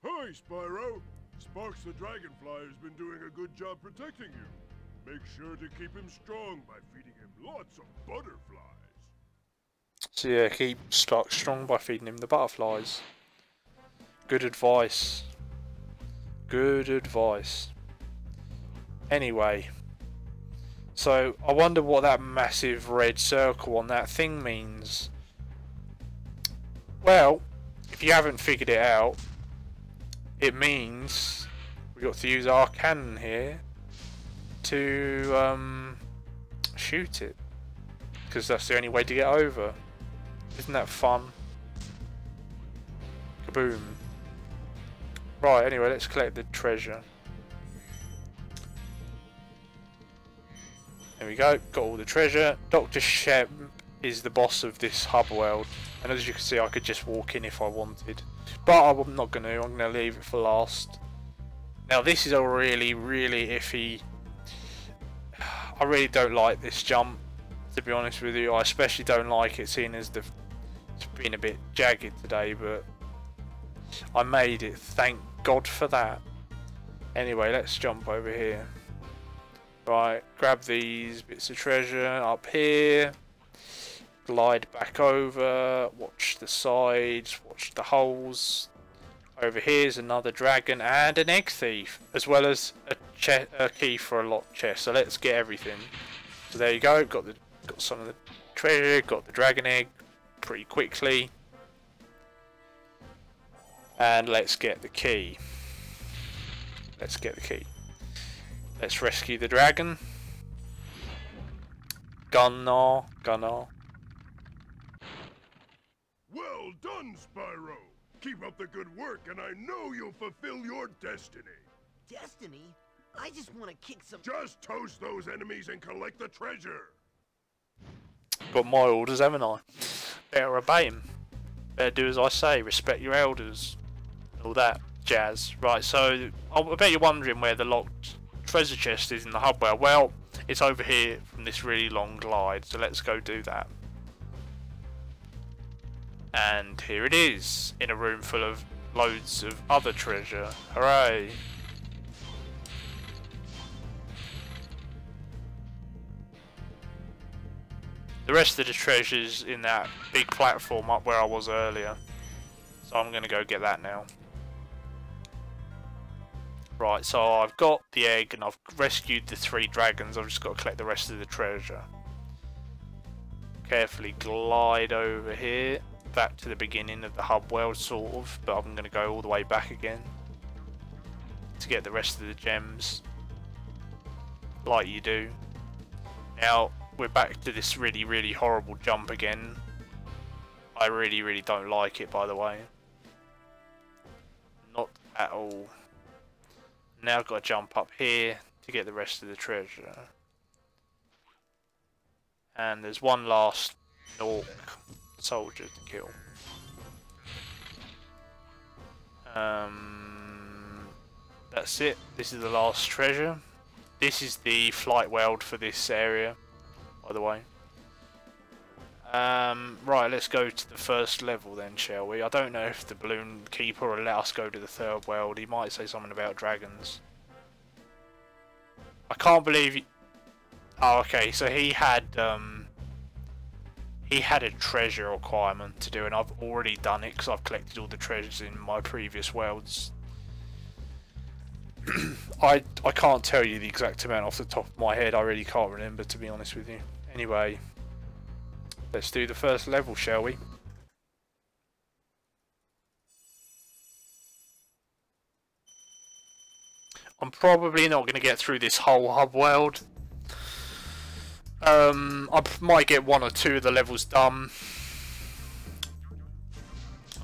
Hi, Spyro. Sparks the Dragonfly has been doing a good job protecting you. Make sure to keep him strong by feeding him lots of butterflies. So yeah, keep Stark strong by feeding him the butterflies. Good advice. Good advice. Anyway. So, I wonder what that massive red circle on that thing means. Well, if you haven't figured it out, it means we've got to use our cannon here to shoot it. Because that's the only way to get over. Isn't that fun? Kaboom. Right, anyway, let's collect the treasure. There we go, got all the treasure. Dr. Shem is the boss of this hub world. And as you can see, I could just walk in if I wanted. But I'm not going to, I'm going to leave it for last. Now this is a really, really iffy... I really don't like this jump, to be honest with you. I especially don't like it, seeing as it's been a bit jagged today, but I made it, thank God for that. Anyway, let's jump over here. Right, grab these bits of treasure up here, glide back over, watch the sides, watch the holes. Over here's another dragon and an egg thief, as well as a key for a locked chest. So let's get everything. So there you go, got some of the treasure, got the dragon egg pretty quickly. And let's get the key. Let's get the key. Let's rescue the dragon. Gunnar. Well done, Spyro. Keep up the good work, and I know you'll fulfill your destiny. Destiny? I just want to kick some... Just toast those enemies and collect the treasure. Got my orders, haven't I? Better obey him. Better do as I say. Respect your elders. All that jazz. Right, so I bet you're wondering where the locked treasure chest is in the hub world. Well, it's over here from this really long glide, so let's go do that. And here it is, in a room full of loads of other treasure. Hooray! The rest of the treasure's in that big platform up where I was earlier, so I'm going to go get that now. Right, so I've got the egg and I've rescued the 3 dragons. I've just got to collect the rest of the treasure. Carefully glide over here, back to the beginning of the hub world, sort of, but I'm going to go all the way back again to get the rest of the gems, like you do. Now, we're back to this really, really horrible jump again. I really, really don't like it, by the way. Not at all. Now I've got to jump up here to get the rest of the treasure. And there's one last orc soldier to kill. That's it. This is the last treasure. This is the flight world for this area, by the way. Right, let's go to the first level then, shall we? I don't know if the balloon keeper will let us go to the third world. He might say something about dragons. I can't believe he... Oh, okay, so he had a treasure requirement to do, and I've already done it because I've collected all the treasures in my previous worlds. I can't tell you the exact amount off the top of my head. I really can't remember, to be honest with you. Anyway, let's do the first level, shall we? I'm probably not going to get through this whole hub world. I might get 1 or 2 of the levels done.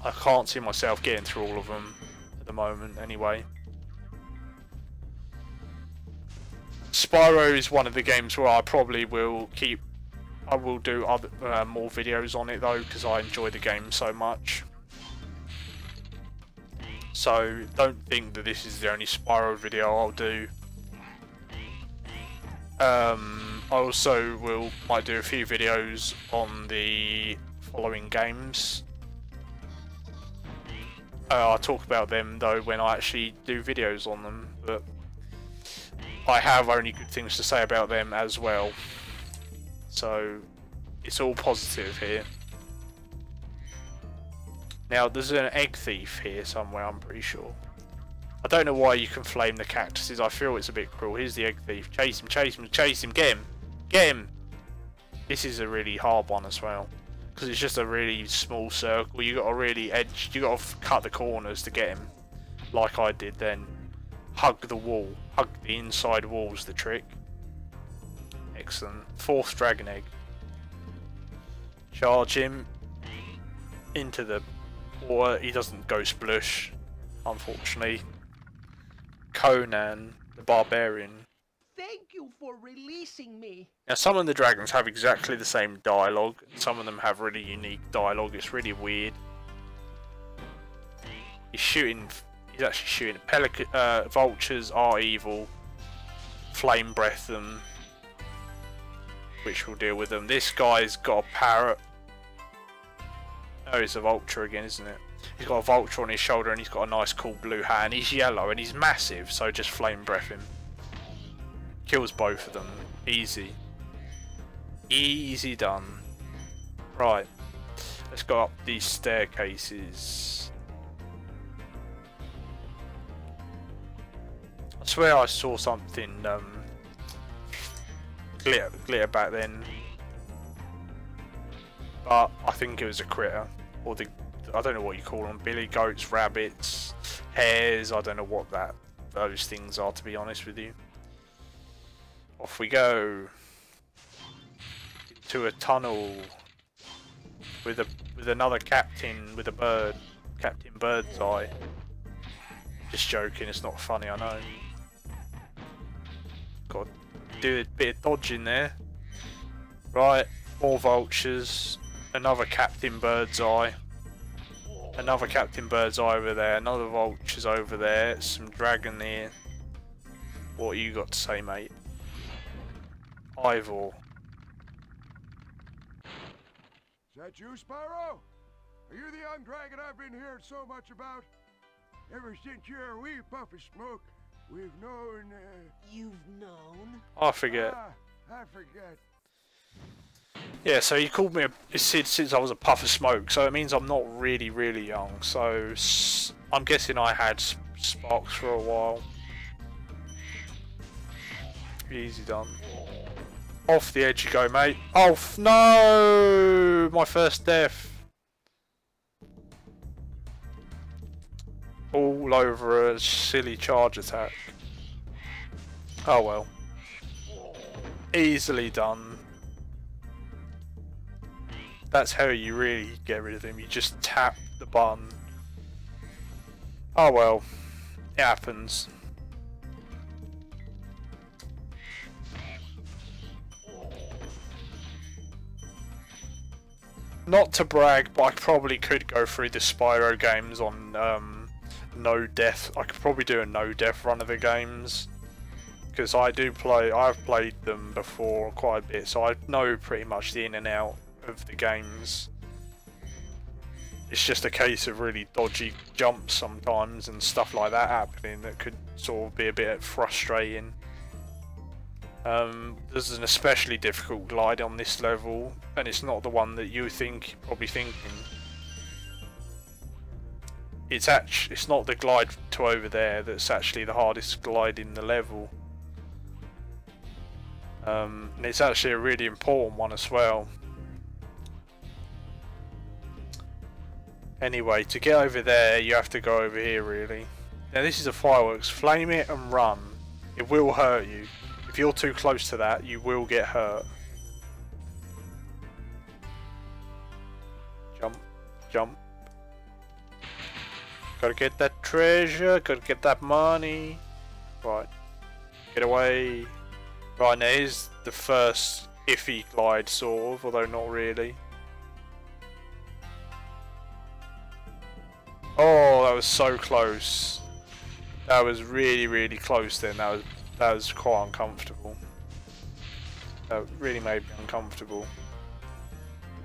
I can't see myself getting through all of them at the moment, anyway. Spyro is one of the games where I probably will keep... I will do other more videos on it though, because I enjoy the game so much. So don't think that this is the only Spyro video I'll do. I also might do a few videos on the following games. I'll talk about them though when I actually do videos on them, but I have only good things to say about them as well. So it's all positive here. Now there's an egg thief here somewhere, I'm pretty sure. I don't know why you can flame the cactuses. I feel it's a bit cruel. Here's the egg thief. Chase him, chase him, chase him. Get him. Get him. This is a really hard one as well. Because it's just a really small circle. You got to really edge. You got to cut the corners to get him. Like I did then. Hug the wall. Hug the inside wall's the trick. Excellent. 4th dragon egg. Charge him into the water. He doesn't go splush, unfortunately. Conan, the barbarian. Thank you for releasing me. Now some of the dragons have exactly the same dialogue. Some of them have really unique dialogue. It's really weird. He's actually shooting. Vultures are evil. Flame breath them, which will deal with them. This guy's got a parrot. Oh, it's a vulture again, isn't it? He's got a vulture on his shoulder and he's got a nice cool blue hat and he's yellow and he's massive, so just flame breath him. Kills both of them. Easy. Easy done. Right. Let's go up these staircases. I swear I saw something glitter back then. But I think it was a critter. Or I don't know what you call them. Billy goats, rabbits, hares. I don't know what those things are, to be honest with you. Off we go. Into a tunnel. With another captain with a bird. Captain Birdseye. Just joking, it's not funny, I know. Got to do a bit of dodging there. Right, more vultures. Another Captain Birdseye. Another Captain Birdseye over there. Another vultures over there. Some dragon here. What you got to say, mate? Ivor. Is that you, Spyro? Are you the young dragon I've been hearing so much about? Ever since you're a wee puff of smoke, we've known, You've known? I forget. I forget. Yeah, so he called me since I was a puff of smoke, so it means I'm not really, really young. So I'm guessing I had sparks for a while. Easy done. Off the edge you go, mate. Oh, no! My first death. All over a silly charge attack. Oh well. Easily done. That's how you really get rid of him. You just tap the button. Oh well. It happens. Not to brag, but I probably could go through the Spyro games on no death. I could probably do a no death run of the games. Because I've played them before quite a bit, so I know pretty much the in and out of the games. It's just a case of really dodgy jumps sometimes and stuff like that happening that could sort of be a bit frustrating. There's an especially difficult glide on this level, and it's not the one that you're probably thinking. It's not the glide to over there that's actually the hardest glide in the level. And it's actually a really important one as well. Anyway, to get over there you have to go over here really. Now this is a fireworks. Flame it and run. It will hurt you. If you're too close to that, you will get hurt. Jump, jump. Gotta get that treasure, gotta get that money. Right, get away. Right, now here's the first iffy glide sort of, although not really. Oh, that was so close. That was really, really close then. That was quite uncomfortable. That really made me uncomfortable.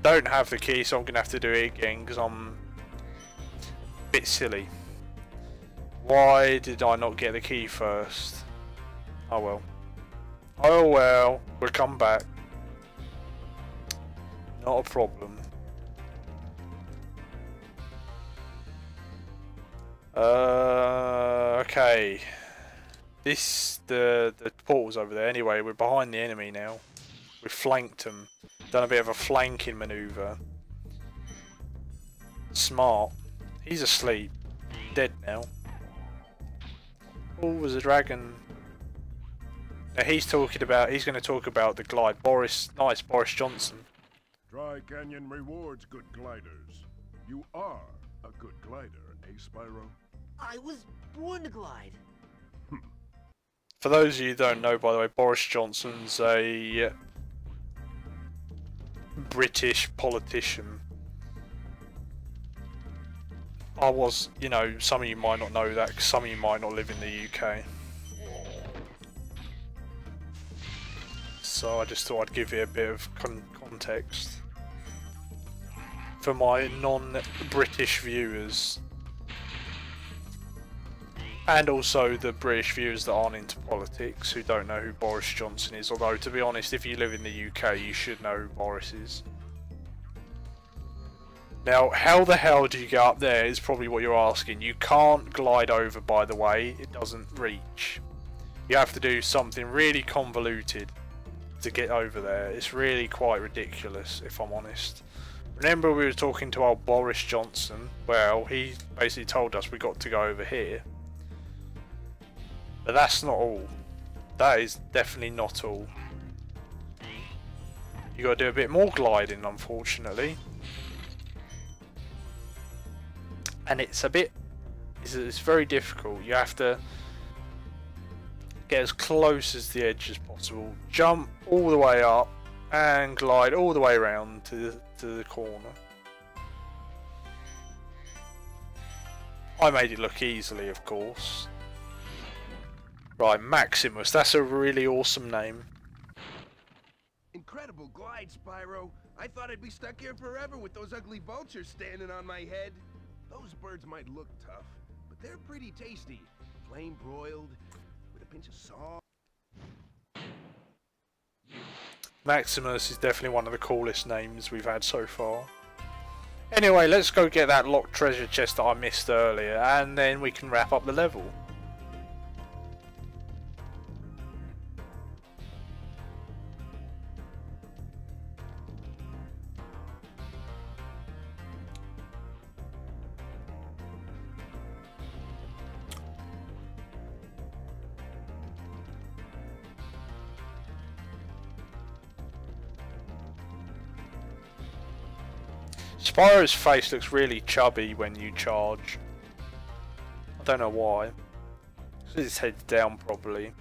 Don't have the key, so I'm going to have to do it again because I'm a bit silly. Why did I not get the key first? Oh well. Oh well, we'll come back. Not a problem. Okay. The portal's over there. Anyway, we're behind the enemy now. We've flanked them. Done a bit of a flanking maneuver. Smart. He's asleep. Dead now. Oh, there's a dragon. Now he's going to talk about the glide. Boris Johnson. Dry Canyon rewards good gliders. You are a good glider, eh, Spyro? I was born to glide. For those of you who don't know, by the way, Boris Johnson's a British politician. You know, some of you might not know that, because some of you might not live in the UK. So I just thought I'd give you a bit of context for my non-British viewers. And also the British viewers that aren't into politics, who don't know who Boris Johnson is. Although, to be honest, if you live in the UK, you should know who Boris is. Now, how the hell do you get up there is probably what you're asking. You can't glide over, by the way. It doesn't reach. You have to do something really convoluted to get over there. It's really quite ridiculous, if I'm honest. Remember, we were talking to old Boris Johnson. Well, he basically told us we got to go over here. But that's not all. That is definitely not all. You got to do a bit more gliding, unfortunately. And it's very difficult. You have to get as close as the edge as possible. Jump all the way up and glide all the way around to the corner. I made it look easily, of course. Right, Maximus, that's a really awesome name. Incredible glide, Spyro. I thought I'd be stuck here forever with those ugly vultures standing on my head. Those birds might look tough, but they're pretty tasty. Flame broiled, with a pinch of salt. Maximus is definitely one of the coolest names we've had so far. Anyway, let's go get that locked treasure chest that I missed earlier, and then we can wrap up the level. Spyro's face looks really chubby when you charge. I don't know why. His head's down properly.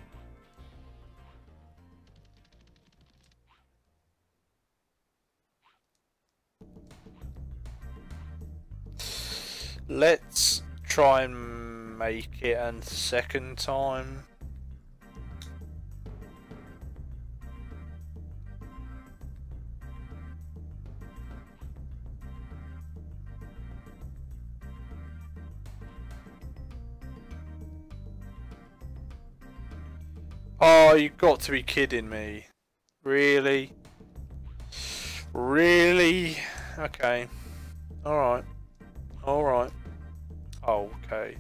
Let's try and make it a second time. Oh, you've got to be kidding me. Really? Really? Okay. Alright. Alright. Okay.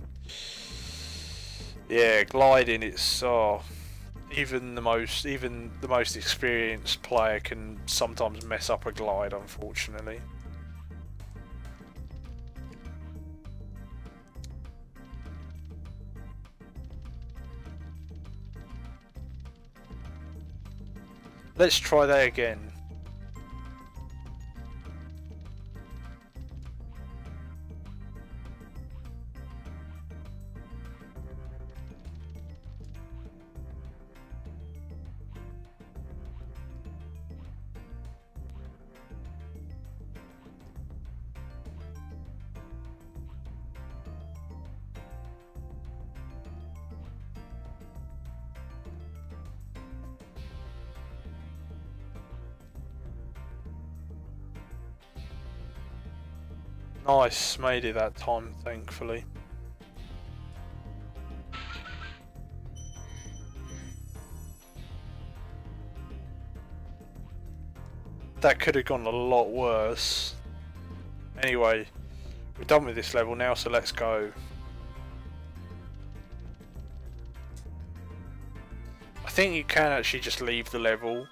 Yeah, gliding, it's even the most experienced player can sometimes mess up a glide, unfortunately. Let's try that again. Nice, made it that time, thankfully. that could have gone a lot worse. Anyway, we're done with this level now, so let's go. I think you can actually just leave the level,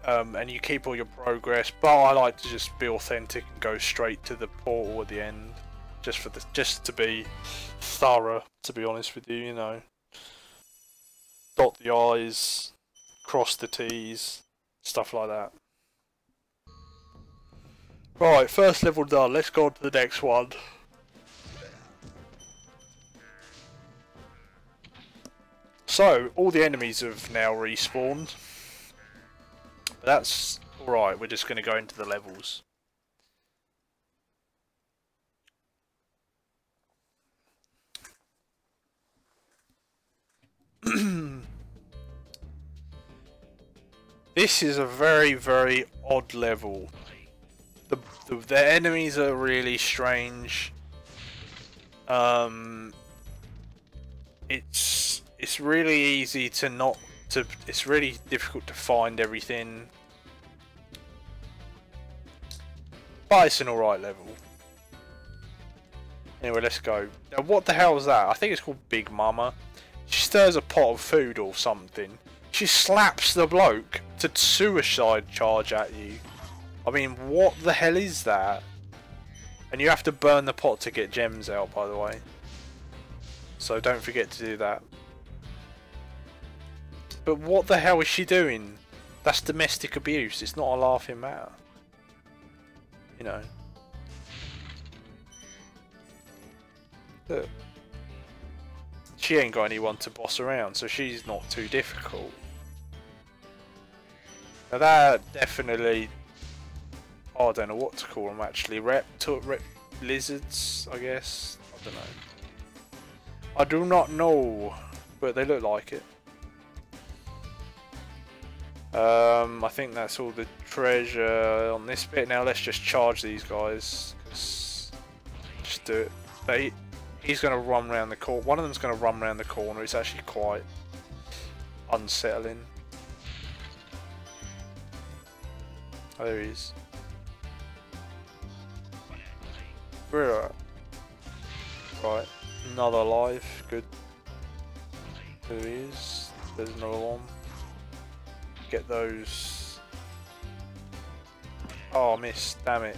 and you keep all your progress. But I like to just be authentic and go straight to the portal at the end, just to be thorough. To be honest with you, you know, dot the I's, cross the T's, stuff like that. Right, first level done. Let's go on to the next one. So, all the enemies have now respawned. But that's alright, we're just going to go into the levels. This is a very, very odd level. The enemies are really strange. It's really easy to it's really difficult to find everything. But it's an alright level. Anyway, let's go. Now, what the hell is that? I think it's called Big Mama. She stirs a pot of food or something. She slaps the bloke to suicide charge at you. I mean, what the hell is that? And you have to burn the pot to get gems out, by the way. So don't forget to do that. But what the hell is she doing? That's domestic abuse. It's not a laughing matter. You know. Look. She ain't got anyone to boss around, so she's not too difficult. Now that definitely... Oh, I don't know what to call them actually. Lizards, I guess. I don't know. I do not know, but they look like it. I think that's all the treasure on this bit. Now let's just charge these guys. Just do it. He's going to run around the corner. One of them's going to run around the corner. It's actually quite unsettling. Oh, there he is. Right, another life, good. There he is. There's another one. Get those. Oh, I missed, damn it.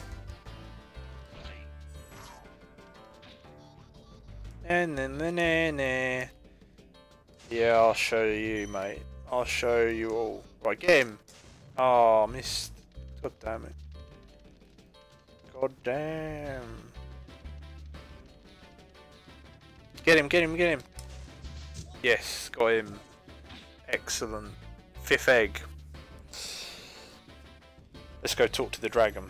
Yeah, I'll show you, mate. I'll show you all. Right, get him. Oh, I missed. God damn it. God damn. Get him, get him, get him. Yes, got him. Excellent. 5th egg. Let's go talk to the dragon.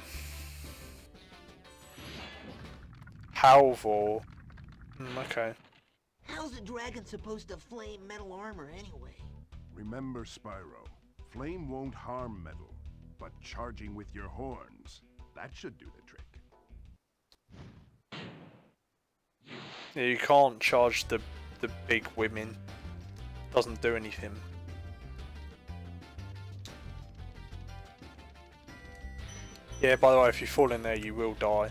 Halvor. Okay. How's a dragon supposed to flame metal armor anyway? Remember, Spyro, flame won't harm metal, but charging with your horns, that should do the trick. Yeah, you can't charge the big women. Doesn't do anything. Yeah, by the way, if you fall in there, you will die.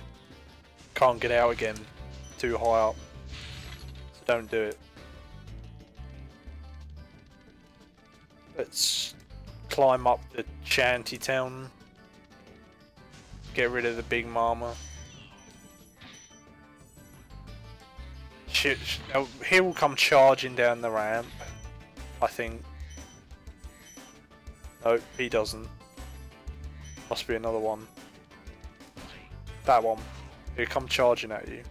Can't get out again. Too high up. So don't do it. Let's climb up the shanty town. Get rid of the Big Mama. He will come charging down the ramp, I think. Nope, he doesn't. Must be another one. That one. He'll come charging at you.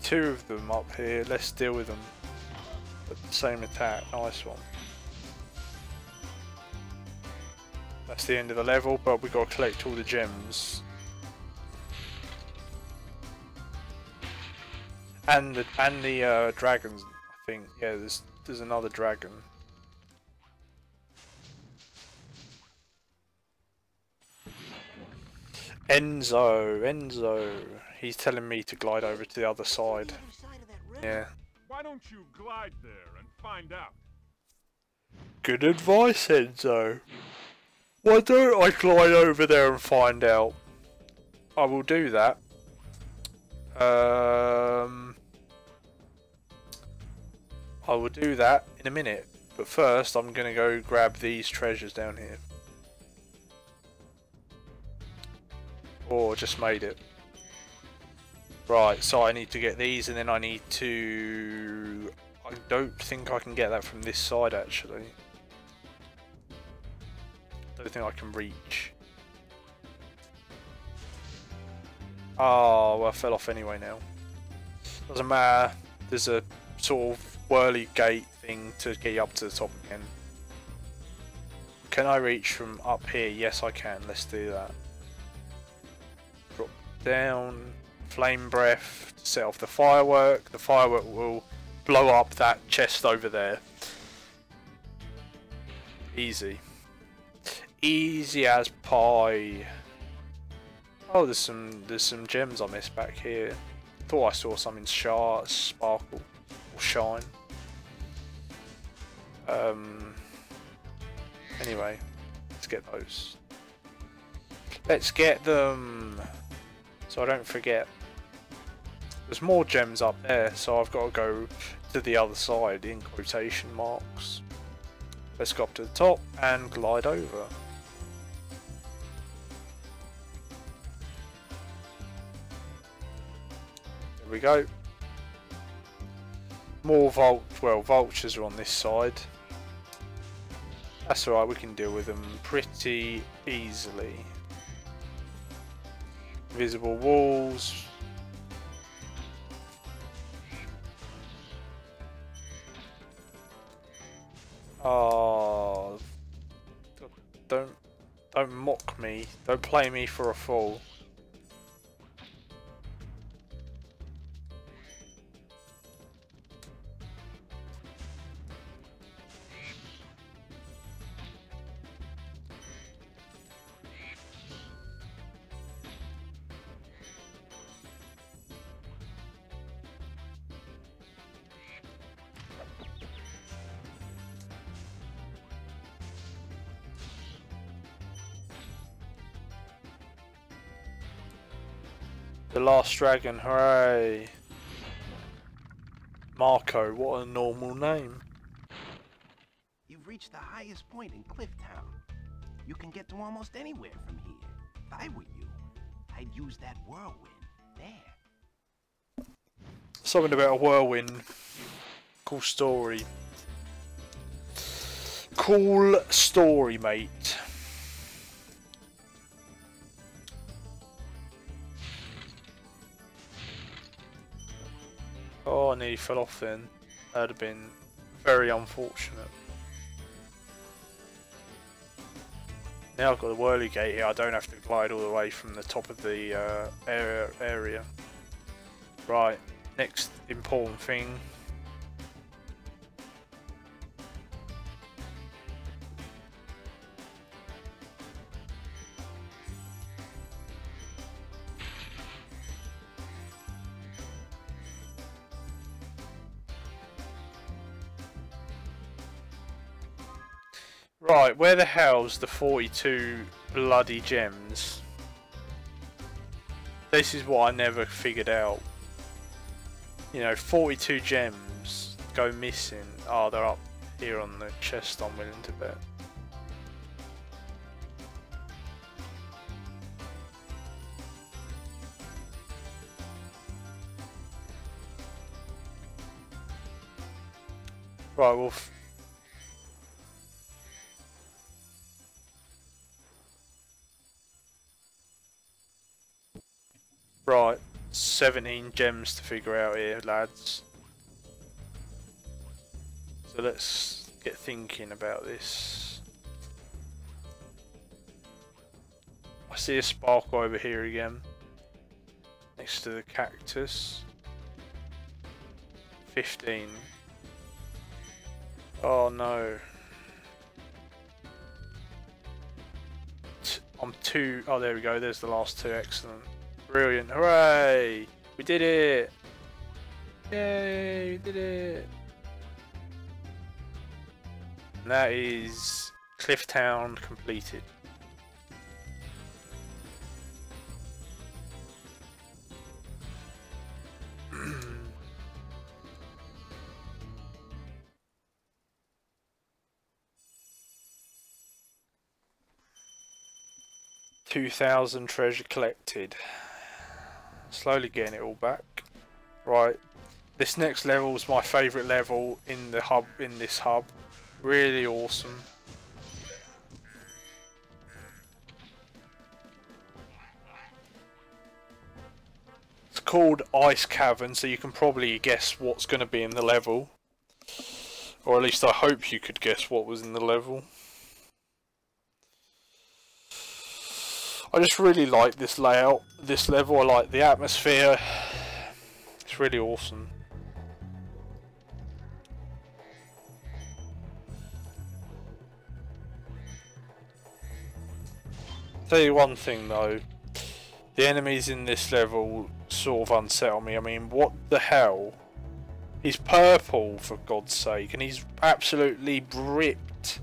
Two of them up here, let's deal with them. But the same attack, nice one. That's the end of the level, but we've got to collect all the gems. And the dragons, I think. Yeah, there's another dragon. Enzo. He's telling me to glide over to the other side. The other side of that river. Yeah. Why don't you glide there and find out? Good advice, Enzo. Why don't I glide over there and find out? I will do that. I will do that in a minute. But first, I'm going to go grab these treasures down here. Oh, just made it. Right, so I need to get these and then I need to... I don't think I can get that from this side actually. Don't think I can reach. Oh, well, I fell off anyway now. Doesn't matter. There's a sort of whirly gate thing to get you up to the top again. Can I reach from up here? Yes, I can. Let's do that. Drop down. Flame breath to set off the firework. The firework will blow up that chest over there. Easy. Easy as pie. Oh, there's some gems I missed back here. Thought I saw something sparkle or shine. Anyway, let's get those. Let's get them, so I don't forget. There's more gems up there, so I've got to go to the other side in quotation marks. Let's go up to the top and glide over. There we go. More vultures are on this side. That's alright, we can deal with them pretty easily. Invisible walls. Oh, don't mock me. Don't play me for a fool. The last dragon, hooray! Marco, what a normal name. You've reached the highest point in Clifftown. You can get to almost anywhere from here. If I were you, I'd use that whirlwind there. Something about a whirlwind. Cool story. Cool story, mate. Oh, I nearly fell off then. That would have been very unfortunate. Now I've got the whirly gate here, I don't have to glide all the way from the top of the area. Right, next important thing. Right, where the hell's the 42 bloody gems? This is what I never figured out. You know, 42 gems go missing. Oh, they're up here on the chest, I'm willing to bet. Right, well... Right, 17 gems to figure out here, lads. So let's get thinking about this. I see a sparkle over here again, next to the cactus. 15. Oh no. I'm 2. Oh, there we go. There's the last 2. Excellent. Brilliant. Hooray! We did it! Yay! We did it! And that is Clifftown completed. $2,000 treasure collected. Slowly getting it all back. Right. This next level is my favourite level in the hub. In this hub, really awesome. It's called Ice Cavern, so you can probably guess what's going to be in the level, or at least I hope you could guess what was in the level. I just really like this layout, this level. I like the atmosphere. It's really awesome. Tell you one thing though, the enemies in this level sort of unsettle me. I mean, what the hell? He's purple, for God's sake, and he's absolutely ripped.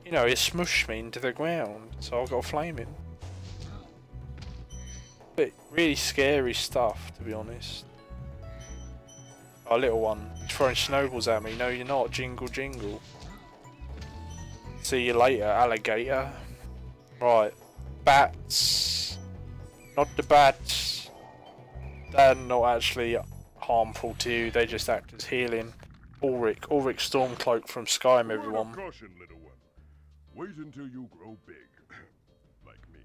You know, he smushed me into the ground, so I've got to flame him. But really scary stuff, to be honest. Oh, little one, he's throwing snowballs at me. No, you're not. Jingle, jingle. See you later, alligator. Right, bats. Not the bats. They're not actually harmful to you. They just act as healing. Ulrich Stormcloak from Skyrim, everyone. Caution, little one. Wait until you grow big, like me,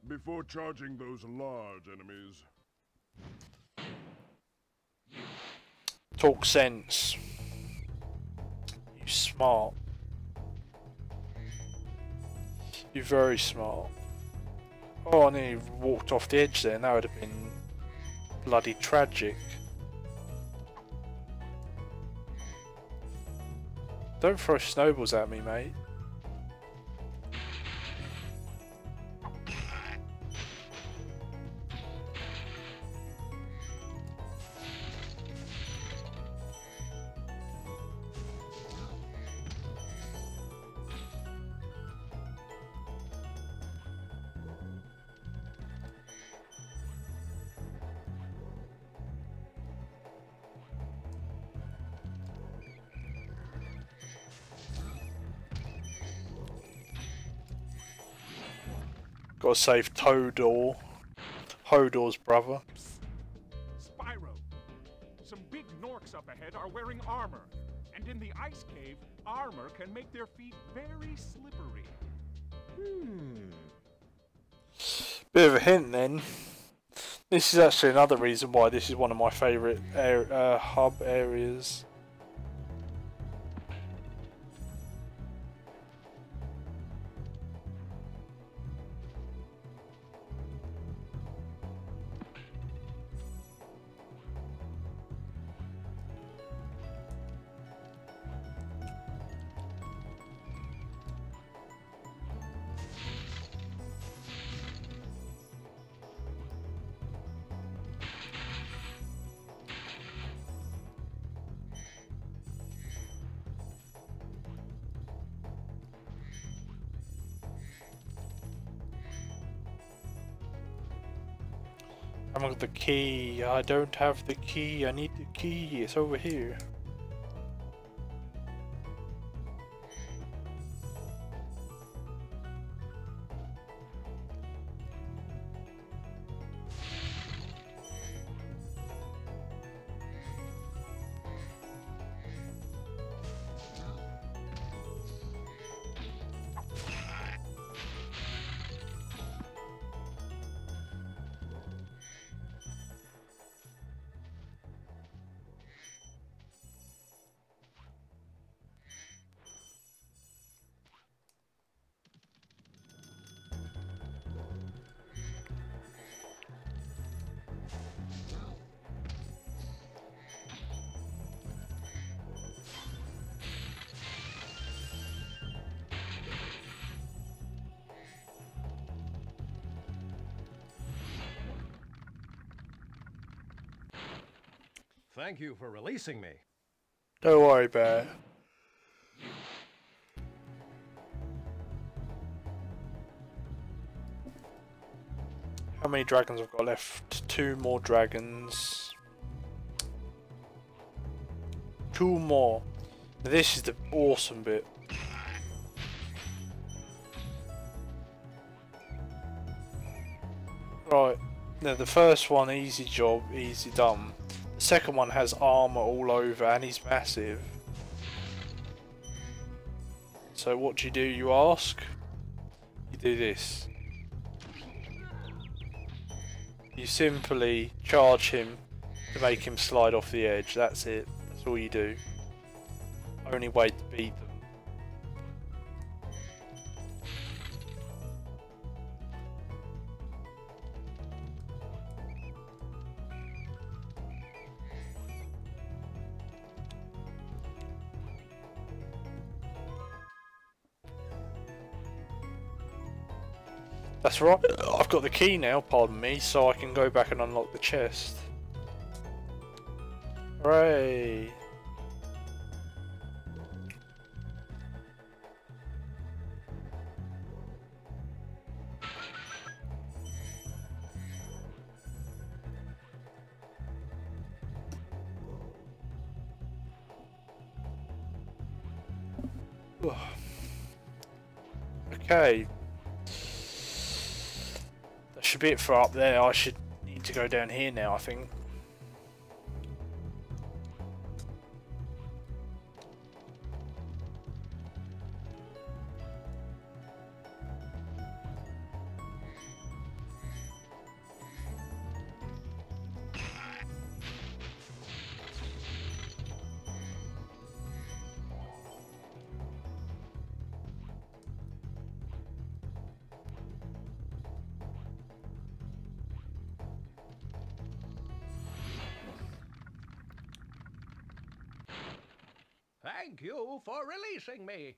before charging those large enemies. Talk sense. You smart. You're very smart. Oh, I nearly walked off the edge there. That would have been bloody tragic. Don't throw snowballs at me, mate. Gotta save Hodor's brother. Spyro, some big Norks up ahead are wearing armor, and in the ice cave, armor can make their feet very slippery. Bit of a hint then. This is actually another reason why this is one of my favourite hub areas. I want the key. I don't have the key. I need the key. It's over here. Thank you for releasing me. Don't worry about it. How many dragons I've got left? 2 more dragons. 2 more. Now this is the awesome bit. Right. Now the first one, easy job, easy done. The second one has armor all over and he's massive. So what do, you ask? You do this. You simply charge him to make him slide off the edge. That's it. That's all you do. Only way to beat them. That's right, I've got the key now, pardon me, so I can go back and unlock the chest. Hooray! Okay. That should be it for up there. I should need to go down here now, I think. Thank you for releasing me.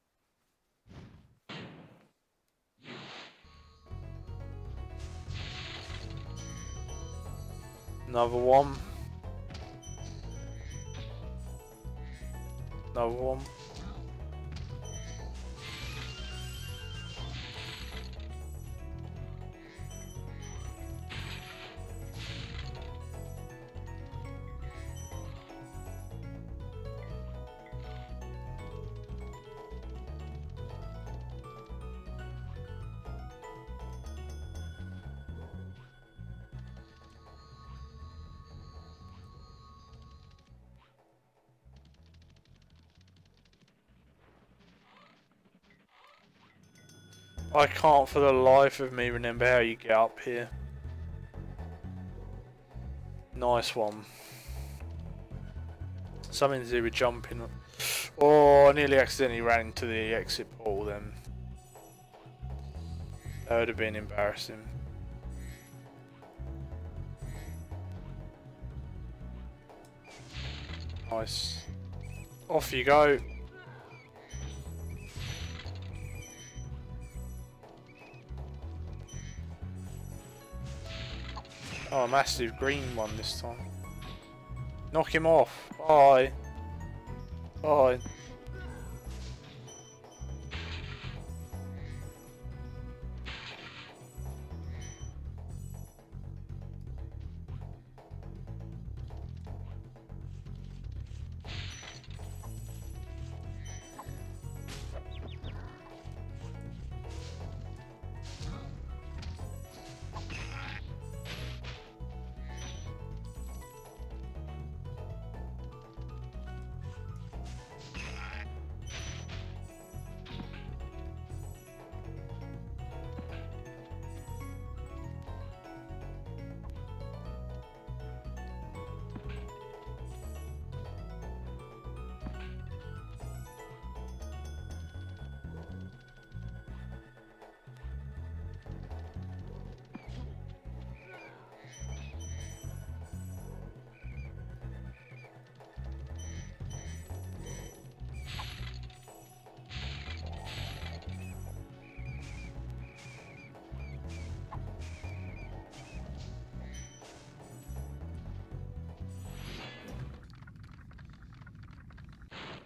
Another one. Another one. I can't for the life of me remember how you get up here. Nice one. Something to do with jumping. Oh, I nearly accidentally ran into the exit portal then. That would have been embarrassing. Nice. Off you go. Oh, a massive green one this time. Knock him off. Bye. Bye.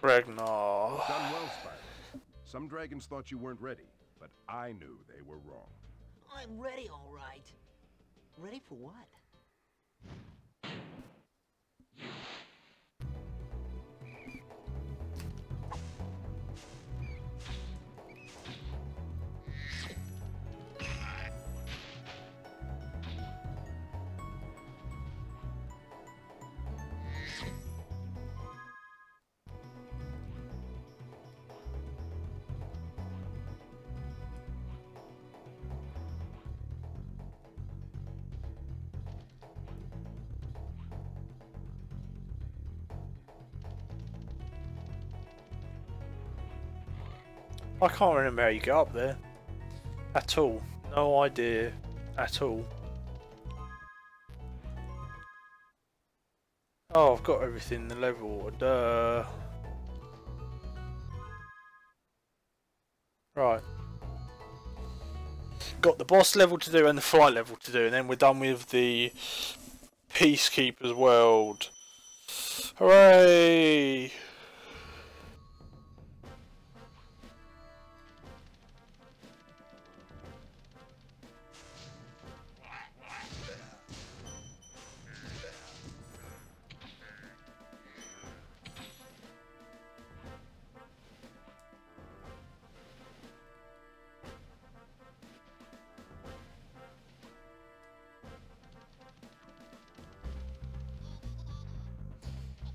Ragnar. Done well, Spyro. Some dragons thought you weren't ready, but I knew they were wrong. I'm ready, all right. Ready for what? I can't remember how you get up there. At all. No idea. At all. Oh, I've got everything in the level. Duh. Right. Got the boss level to do and the flight level to do, and then we're done with the Peacekeeper's World. Hooray!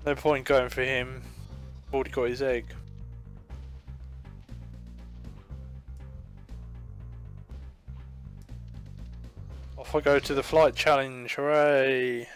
No point going for him. Already got his egg. Off I go to the flight challenge. Hooray!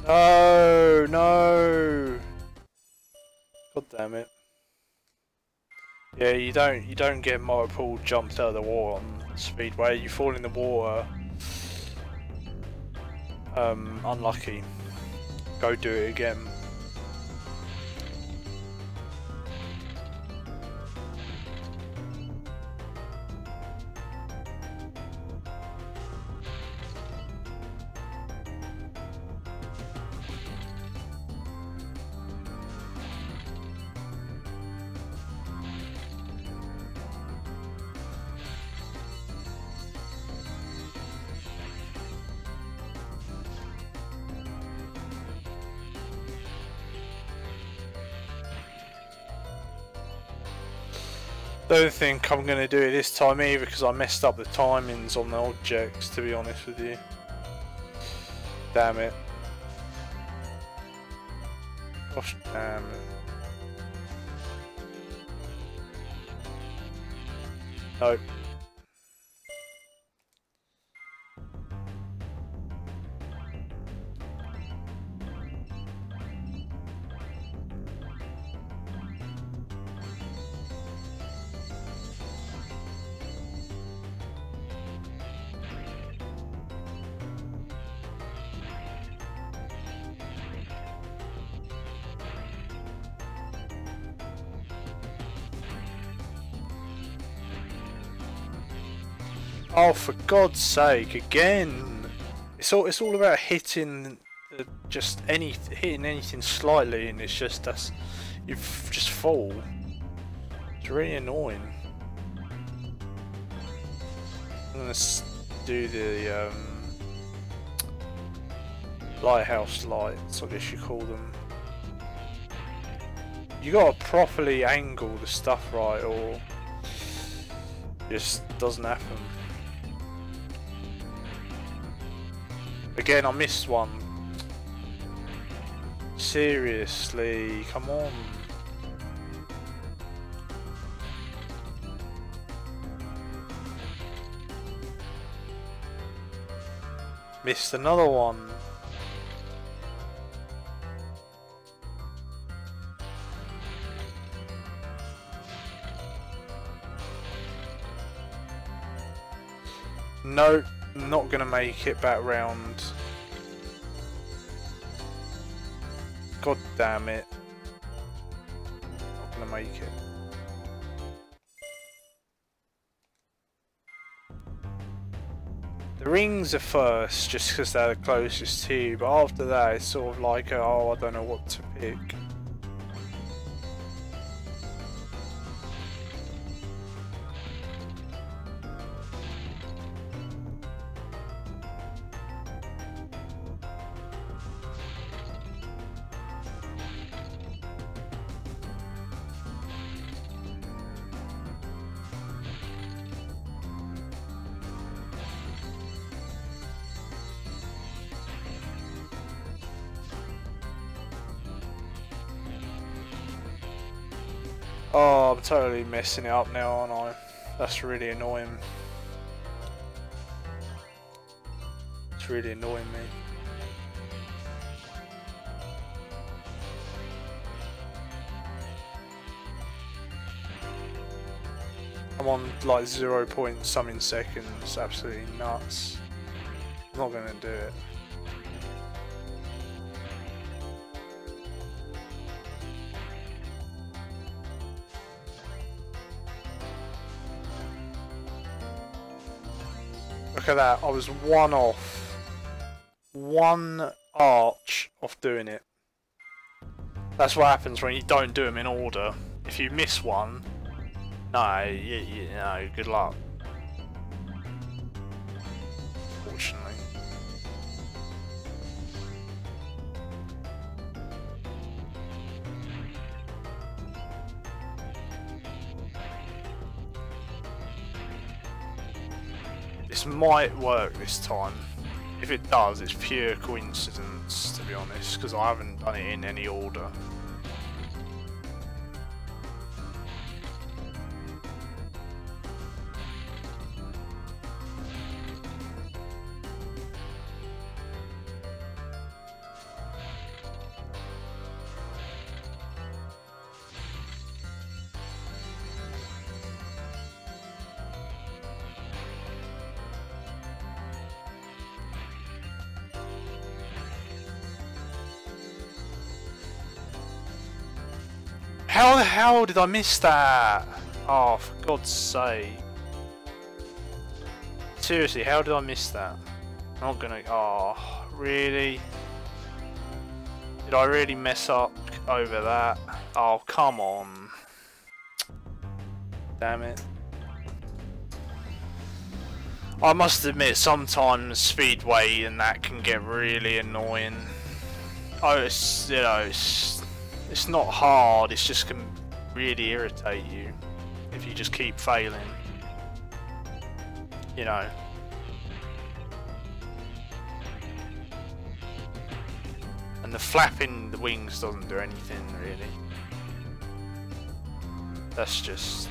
No, no. God damn it. Yeah, you don't get multiple jumps out of the water on Speedway. You fall in the water. Unlucky. Go do it again. Don't think I'm going to do it this time either because I messed up the timings on the objects, to be honest with you. Damn it. Gosh damn it. Nope. Oh, for God's sake, again! It's all about hitting hitting anything slightly, and it's just you just fall. It's really annoying. I'm gonna do the lighthouse lights, I guess you call them. You gotta properly angle the stuff right, or it just doesn't happen. Again, I missed one. Seriously, come on. Missed another one. Nope, not gonna make it back round. God damn it. Not gonna make it. The rings are first, just because they're the closest to you, but after that it's sort of like, oh, I don't know what to pick. Oh, I'm totally messing it up now, aren't I? That's really annoying. It's really annoying me. I'm on like 0 point something seconds, absolutely nuts. I'm not gonna do it. Look at that, I was one off. One arch off doing it. That's what happens when you don't do them in order. If you miss one, no, good luck. Fortunately. This might work this time. If it does, it's pure coincidence, to be honest, because I haven't done it in any order. How the hell did I miss that? Oh, for God's sake. Seriously, how did I miss that? I'm not gonna... Oh, really? Did I really mess up over that? Oh, come on. Damn it. I must admit, sometimes Speedway and that can get really annoying. Oh, it's, you know, it's not hard, it's just can really irritate you if you just keep failing, you know. And the flapping the wings doesn't do anything really. That's just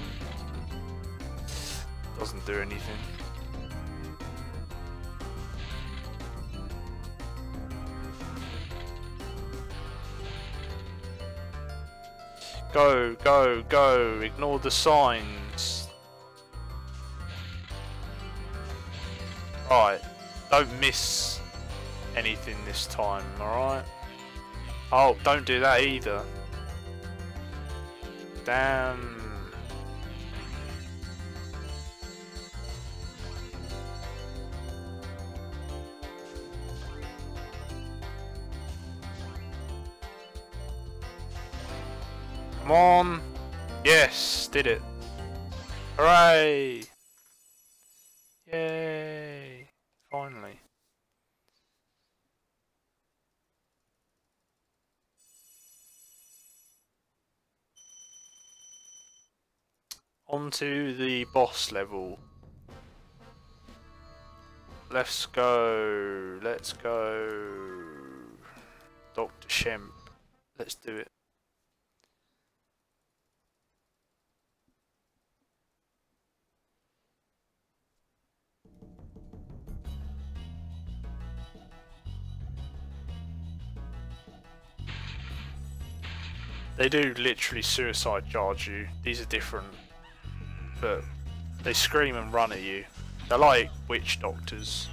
doesn't do anything. Go, go, go, ignore the signs. Right, don't miss anything this time, alright? Oh, don't do that either. Damn. Come on! Yes, did it. Hooray! Yay! Finally. On to the boss level. Let's go. Let's go. Dr. Shemp. Let's do it. They do literally suicide charge you. These are different, but they scream and run at you. They're like witch doctors.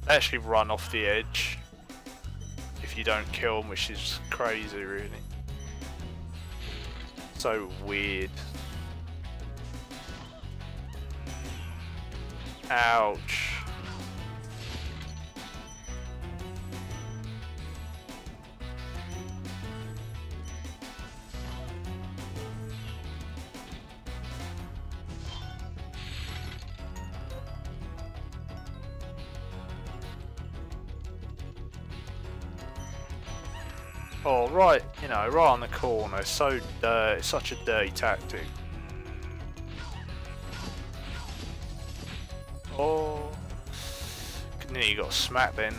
They actually run off the edge if you don't kill them, which is crazy, really. So weird. Ouch. Oh, right, you know, right on the corner. So it's such a dirty tactic. Oh, nearly got smacked then.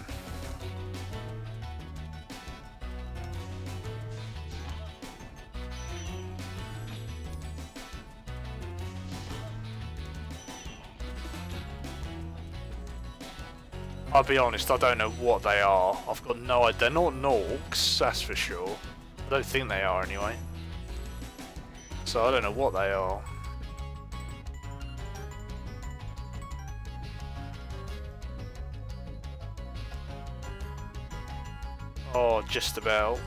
I'll be honest, I don't know what they are. I've got no idea. They're not Norks, that's for sure. I don't think they are anyway. So I don't know what they are. Oh, just about.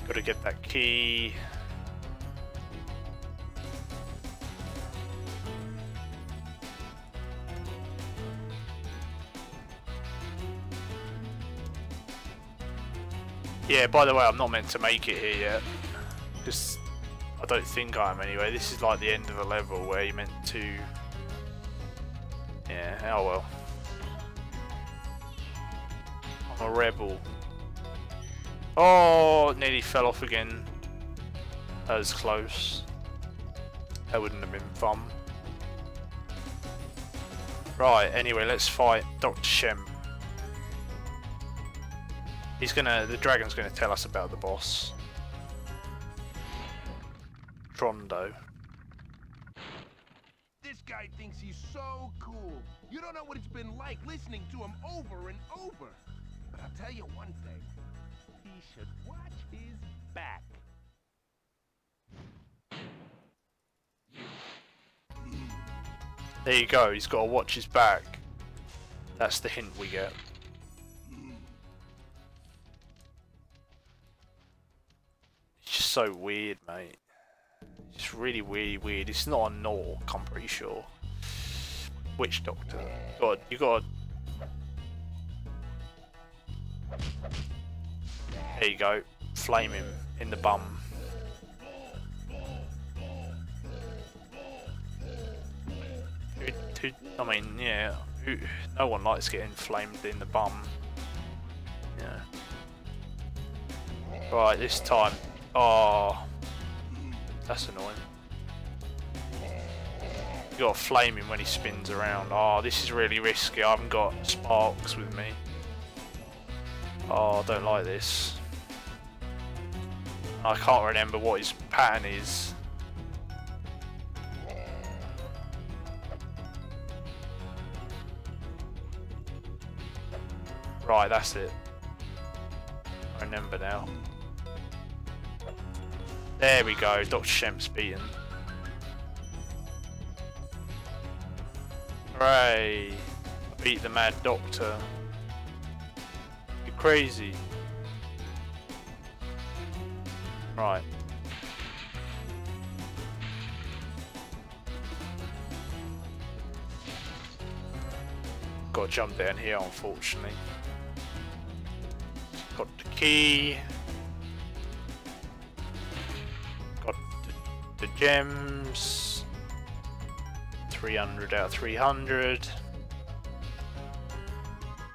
Gotta get that key. Yeah, by the way, I'm not meant to make it here yet. Because I don't think I am anyway. This is like the end of the level where you're meant to... Yeah, oh well. I'm a rebel. Oh, nearly fell off again. That was close. That wouldn't have been fun. Right, anyway, let's fight Dr. Shem. The dragon's gonna tell us about the boss. Trondo. This guy thinks he's so cool. You don't know what it's been like listening to him over and over. But I'll tell you one thing. He should watch his back. There you go, he's got to watch his back. That's the hint we get. It's just so weird, mate. It's really, really weird. It's not a Nork, I'm pretty sure. Witch Doctor. God, you got. There you go. Flame him in the bum. I mean, yeah. No one likes getting flamed in the bum. Yeah. Right, this time. Oh, that's annoying. You gotta flame him when he spins around. Oh, this is really risky. I haven't got sparks with me. Oh, I don't like this. I can't remember what his pattern is. Right, that's it. I remember now. There we go, Dr. Shemp's beaten. Hooray! I beat the Mad Doctor. You're crazy. Right. Got to jump down here, unfortunately. Got the key. Got the gems. 300 out of 300.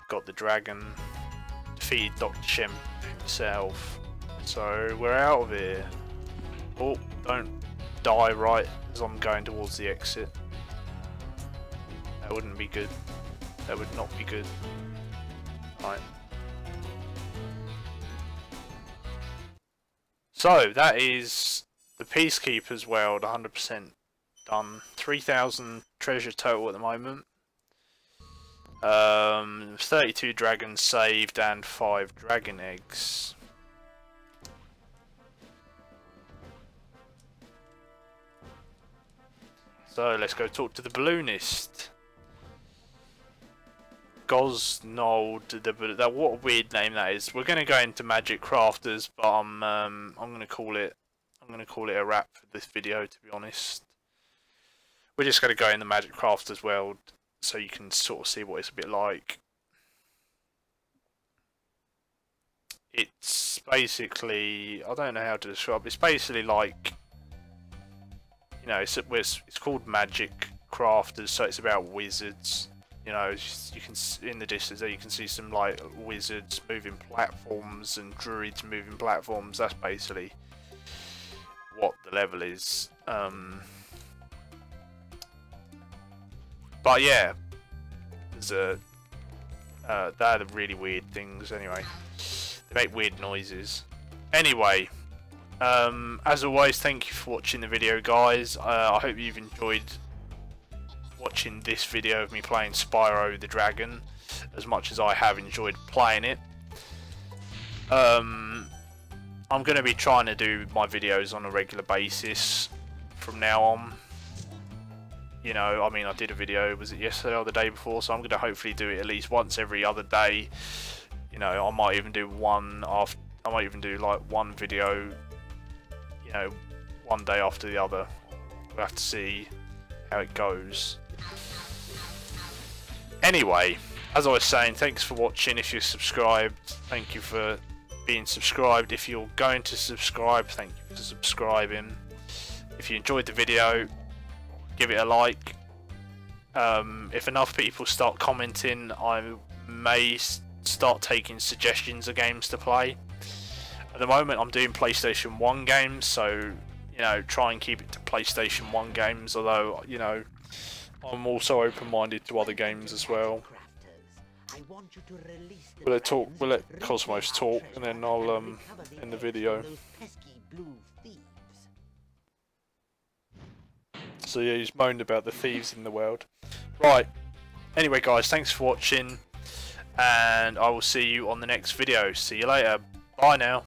Got the dragon. Defeated Dr. Shemp himself. So we're out of here. Oh, don't die right as I'm going towards the exit. That wouldn't be good. That would not be good. Right. So that is the Peacekeeper's World 100% done. 3,000 treasure total at the moment. 32 dragons saved and 5 dragon eggs. So let's go talk to the balloonist. Gosnold, what a weird name that is. We're gonna go into Magic Crafters, but I'm gonna call it a wrap for this video, to be honest. We're just gonna go in the Magic Crafters world so you can sort of see what it's a bit like. It's basically, I don't know how to describe. It's basically like, you know, it's called Magic Crafters, so it's about wizards. You know, you can, in the distance there you can see some like wizards moving platforms and druids moving platforms. That's basically what the level is. But yeah, there's they're the really weird things. Anyway, they make weird noises. Anyway, as always, thank you for watching the video, guys. I hope you've enjoyed watching this video of me playing Spyro the Dragon as much as I have enjoyed playing it. I'm going to be trying to do my videos on a regular basis from now on. You know, I mean, I did a video, was it yesterday or the day before, so I'm going to hopefully do it at least once every other day. You know, I might even do like one video, you know, one day after the other. We'll have to see how it goes. Anyway, as I was saying, thanks for watching. If you're subscribed, thank you for being subscribed. If you're going to subscribe, thank you for subscribing. If you enjoyed the video, give it a like. If enough people start commenting, I may start taking suggestions of games to play. At the moment I'm doing PlayStation 1 games, so you know, try and keep it to PlayStation 1 games, although, you know, I'm also open-minded to other games as well. We'll let Cosmos talk, and then I'll end the video. So yeah, he's moaned about the thieves in the world. Right, anyway guys, thanks for watching, and I will see you on the next video. See you later. Bye now.